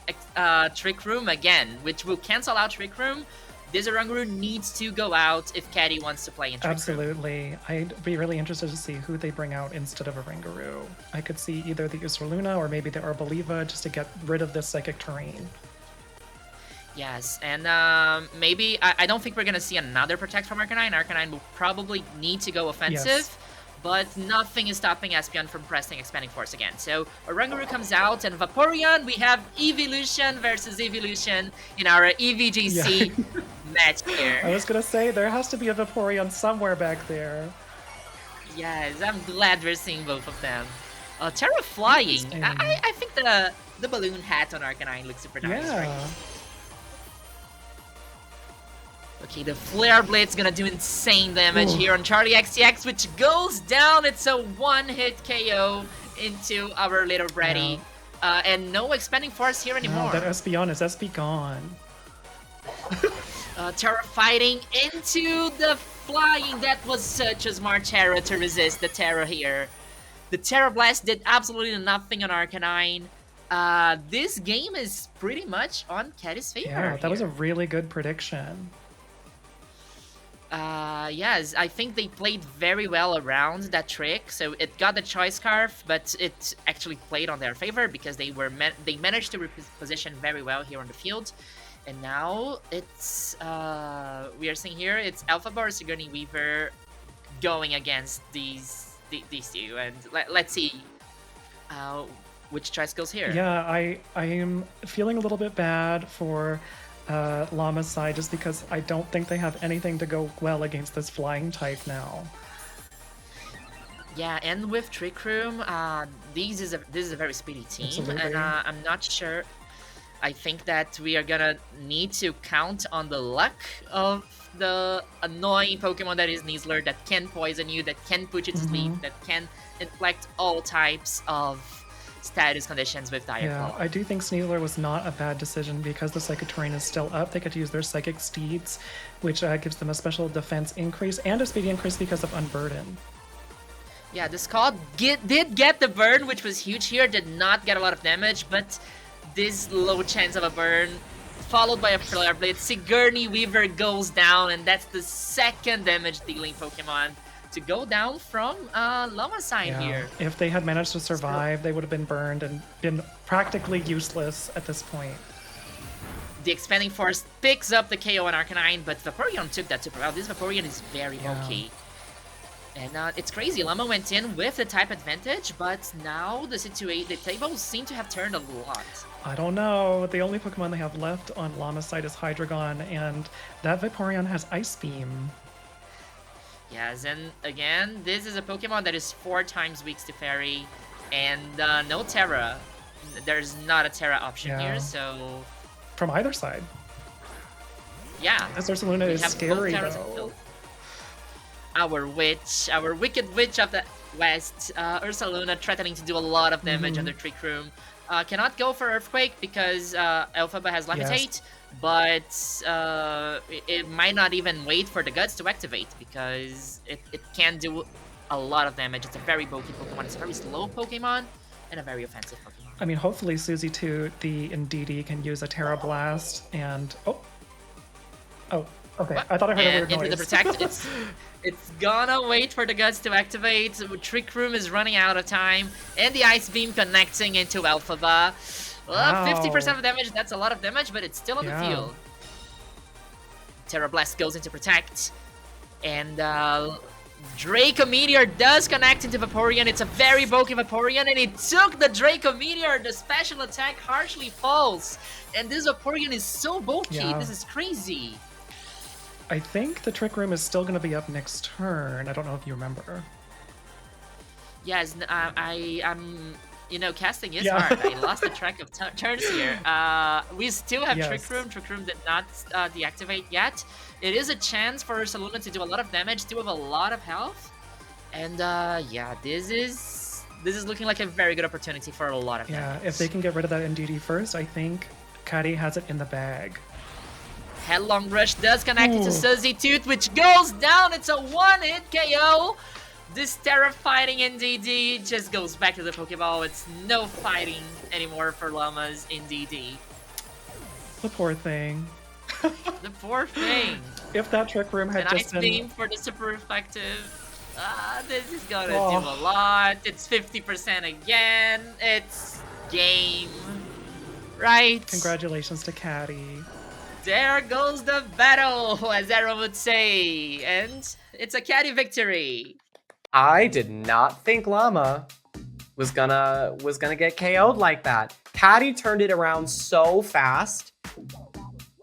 O: Trick Room again, which will cancel out Trick Room. This Oranguru needs to go out if Caddy wants to play in Trick Room.
N: Absolutely. I'd be really interested to see who they bring out instead of a Oranguru. I could see either the Ursaluna or maybe the Arboliva just to get rid of this Psychic Terrain.
O: Yes, and maybe, I don't think we're going to see another Protect from Arcanine. Arcanine will probably need to go offensive, but nothing is stopping Espeon from pressing Expanding Force again. So Oranguru comes out, and Vaporeon, we have Evolution versus Evolution in our EeeveeGC match here.
N: I was going to say, there has to be a Vaporeon somewhere back there.
O: Yes, I'm glad we're seeing both of them. Terra Flying, I think the balloon hat on Arcanine looks super nice, right? Okay, the Flare Blade's gonna do insane damage here on Charlie XTX, which goes down. It's a one-hit KO into our little Breddy. And no Expanding Force here anymore.
N: That Espeon is SP gone.
O: Terra fighting into the flying. That was such a smart Terra to resist the Terra here. The Terra Blast did absolutely nothing on Arcanine. This game is pretty much on Caddy's favor.
N: Yeah, that was a really good prediction.
O: Yes, I think they played very well around that trick. So it got the Choice Scarf, but it actually played on their favor because they managed to reposition very well here on the field. And now it's we are seeing here it's Elphaba or Sigourney Weaver going against these two, and let's see which choice goes here.
N: Yeah, I am feeling a little bit bad for Llama's side just because I don't think they have anything to go well against this flying type now.
O: Yeah, and with Trick Room, this is a very speedy team.
N: Absolutely.
O: And I'm not sure. I think that we are gonna need to count on the luck of the annoying Pokemon that is Nizzler, that can poison you, that can put you to sleep, that can inflict all types of status conditions with Dire Claw.
N: Yeah, I do think Sneasler was not a bad decision because the Psychic Terrain is still up. They get to use their Psychic Steeds, which gives them a special defense increase and a speed increase because of Unburden.
O: Yeah, the Scald did get the burn, which was huge here, did not get a lot of damage, but this low chance of a burn, followed by a Flare Blade. Sigourney Weaver goes down, and that's the second damage-dealing Pokemon to go down from Llama's side here.
N: If they had managed to survive, they would have been burned and been practically useless at this point.
O: The Expanding Force picks up the KO on Arcanine, but Vaporeon took that super well. This Vaporeon is very bulky. And it's crazy. Llama went in with the type advantage, but now the tables seem to have turned a lot.
N: I don't know. The only Pokemon they have left on Llama's side is Hydreigon, and that Vaporeon has Ice Beam.
O: Yes, and again, this is a Pokemon that is 4 times weak to Fairy, and no Terra. There's not a Terra option here, so...
N: From either side.
O: Yeah.
N: This Ursaluna is scary, though.
O: Still. Our Wicked Witch of the West, Ursaluna, threatening to do a lot of damage under Trick Room. Cannot go for Earthquake because Elphaba has Levitate, but it might not even wait for the Guts to activate because it can do a lot of damage. It's a very bulky Pokemon, it's a very slow Pokemon, and a very offensive Pokemon.
N: I mean, hopefully Susie 2, the Indeedee, can use a Terra Blast and... Oh, okay.
O: What?
N: I thought I heard a weird
O: into
N: noise.
O: the Protect, it's gonna wait for the Guts to activate. Trick Room is running out of time, and the Ice Beam connecting into Elphaba. Well, 50% of damage, that's a lot of damage, but it's still on the field. Terra Blast goes into Protect, and Draco Meteor does connect into Vaporeon. It's a very bulky Vaporeon, and it took the Draco Meteor. The special attack harshly falls. And this Vaporeon is so bulky.
N: Yeah.
O: This is crazy.
N: I think the Trick Room is still going to be up next turn. I don't know if you remember.
O: Yes, I'm. You know, casting is
N: Yeah.
O: hard. I lost the track of turns here. We still have
N: Yes.
O: Trick Room. Trick Room did not deactivate yet. It is a chance for Ursaluna to do a lot of damage, still have a lot of health. And yeah, this is looking like a very good opportunity for a lot of damage.
N: Yeah, if they can get rid of that NDD first, I think Caddy has it in the bag.
O: Headlong Rush does connect into
N: Ooh.
O: Suzy Tooth, which goes down. It's a one-hit KO. This terrifying NDD just goes back to the Pokeball. It's no fighting anymore for Llama's NDD.
N: The poor thing.
O: The poor thing.
N: If that Trick Room had
O: And
N: just
O: Ice
N: been...
O: Beam for the super reflective. This is gonna
N: Oh.
O: do a lot. It's 50% again. It's game. Right?
N: Congratulations to Caddy.
O: There goes the battle, as everyone would say. And it's a Caddy victory.
E: I did not think Llama was gonna get KO'd like that. Caddy turned it around so fast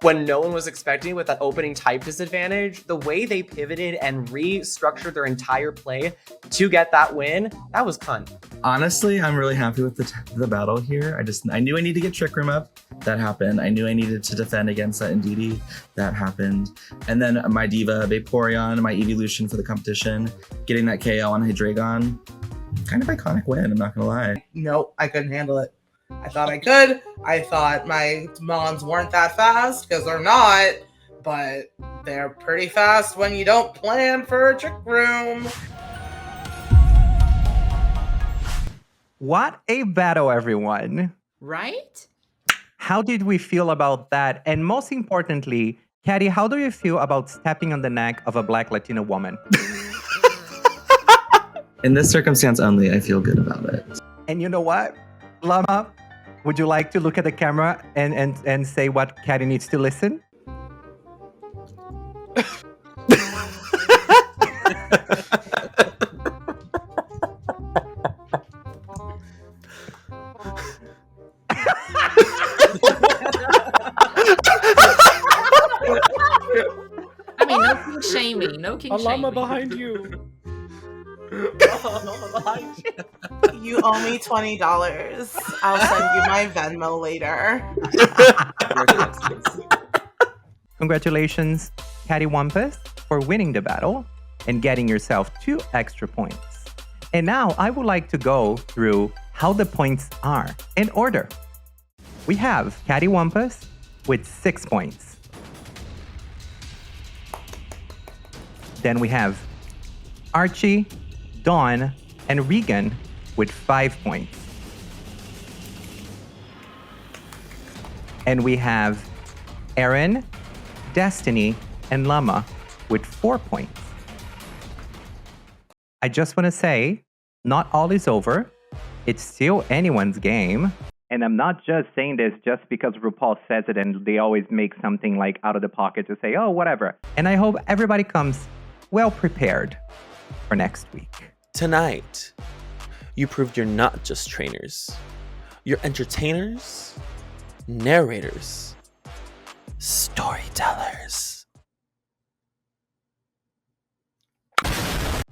E: when no one was expecting with that opening type disadvantage. The way they pivoted and restructured their entire play to get that win, that was cunt.
I: Honestly, I'm really happy with the battle here. I knew I needed to get Trick Room up. That happened. I knew I needed to defend against that Indeedee. That happened. And then my Diva, Vaporeon, my evolution for the competition, getting that KO on Hydreigon. Kind of iconic win, I'm not gonna lie.
L: Nope, I couldn't handle it. I thought I could. I thought my Mons weren't that fast, because they're not. But they're pretty fast when you don't plan for a Trick Room.
D: What a battle, everyone.
O: Right?
D: How did we feel about that? And most importantly, Caddy, how do you feel about stepping on the neck of a Black Latino woman?
I: In this circumstance only, I feel good about it.
D: And you know what, Llama? Would you like to look at the camera and say what Caddy needs to listen?
O: I mean, no king shaming. No king
N: A llama
O: shaming.
N: behind you.
L: You owe me $20. I'll send you my Venmo later.
D: Congratulations, Caddy Wampus, for winning the battle and getting yourself 2 extra points. And now I would like to go through how the points are in order. We have Caddy Wampus with 6 points. Then we have Archie, Dawn, and Regan with 5 points. And we have Aaron, Destiny, and Llama with 4 points. I just want to say, not all is over. It's still anyone's game. And I'm not just saying this just because RuPaul says it and they always make something like out of the pocket to say, oh, whatever. And I hope everybody comes well prepared for next week.
B: Tonight, you proved you're not just trainers. You're entertainers, narrators, storytellers.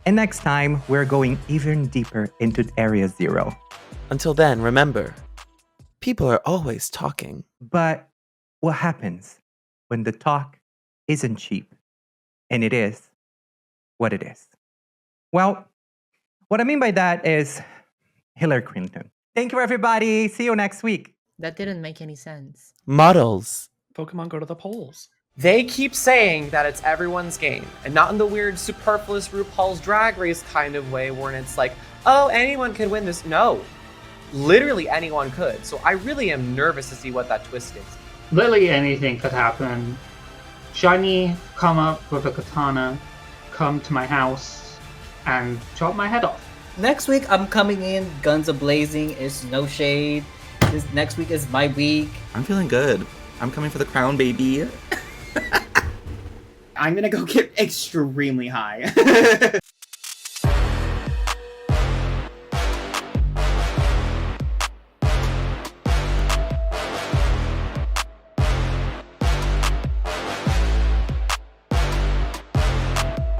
D: And next time, we're going even deeper into Area Zero.
B: Until then, remember, people are always talking.
D: But what happens when the talk isn't cheap and it is what it is? Well, what I mean by that is Hillary Clinton. Thank you, everybody. See you next week.
O: That didn't make any sense.
B: Models.
N: Pokemon go to the polls.
E: They keep saying that it's everyone's game, and not in the weird superfluous RuPaul's Drag Race kind of way where it's like, oh, anyone can win this. No, literally anyone could. So I really am nervous to see what that twist is.
F: Literally anything could happen. Shiny come up with a katana, come to my house, and chop my head off.
K: Next week, I'm coming in guns a-blazing. It's no shade. This next week is my week.
I: I'm feeling good. I'm coming for the crown, baby.
M: I'm gonna go get extremely high.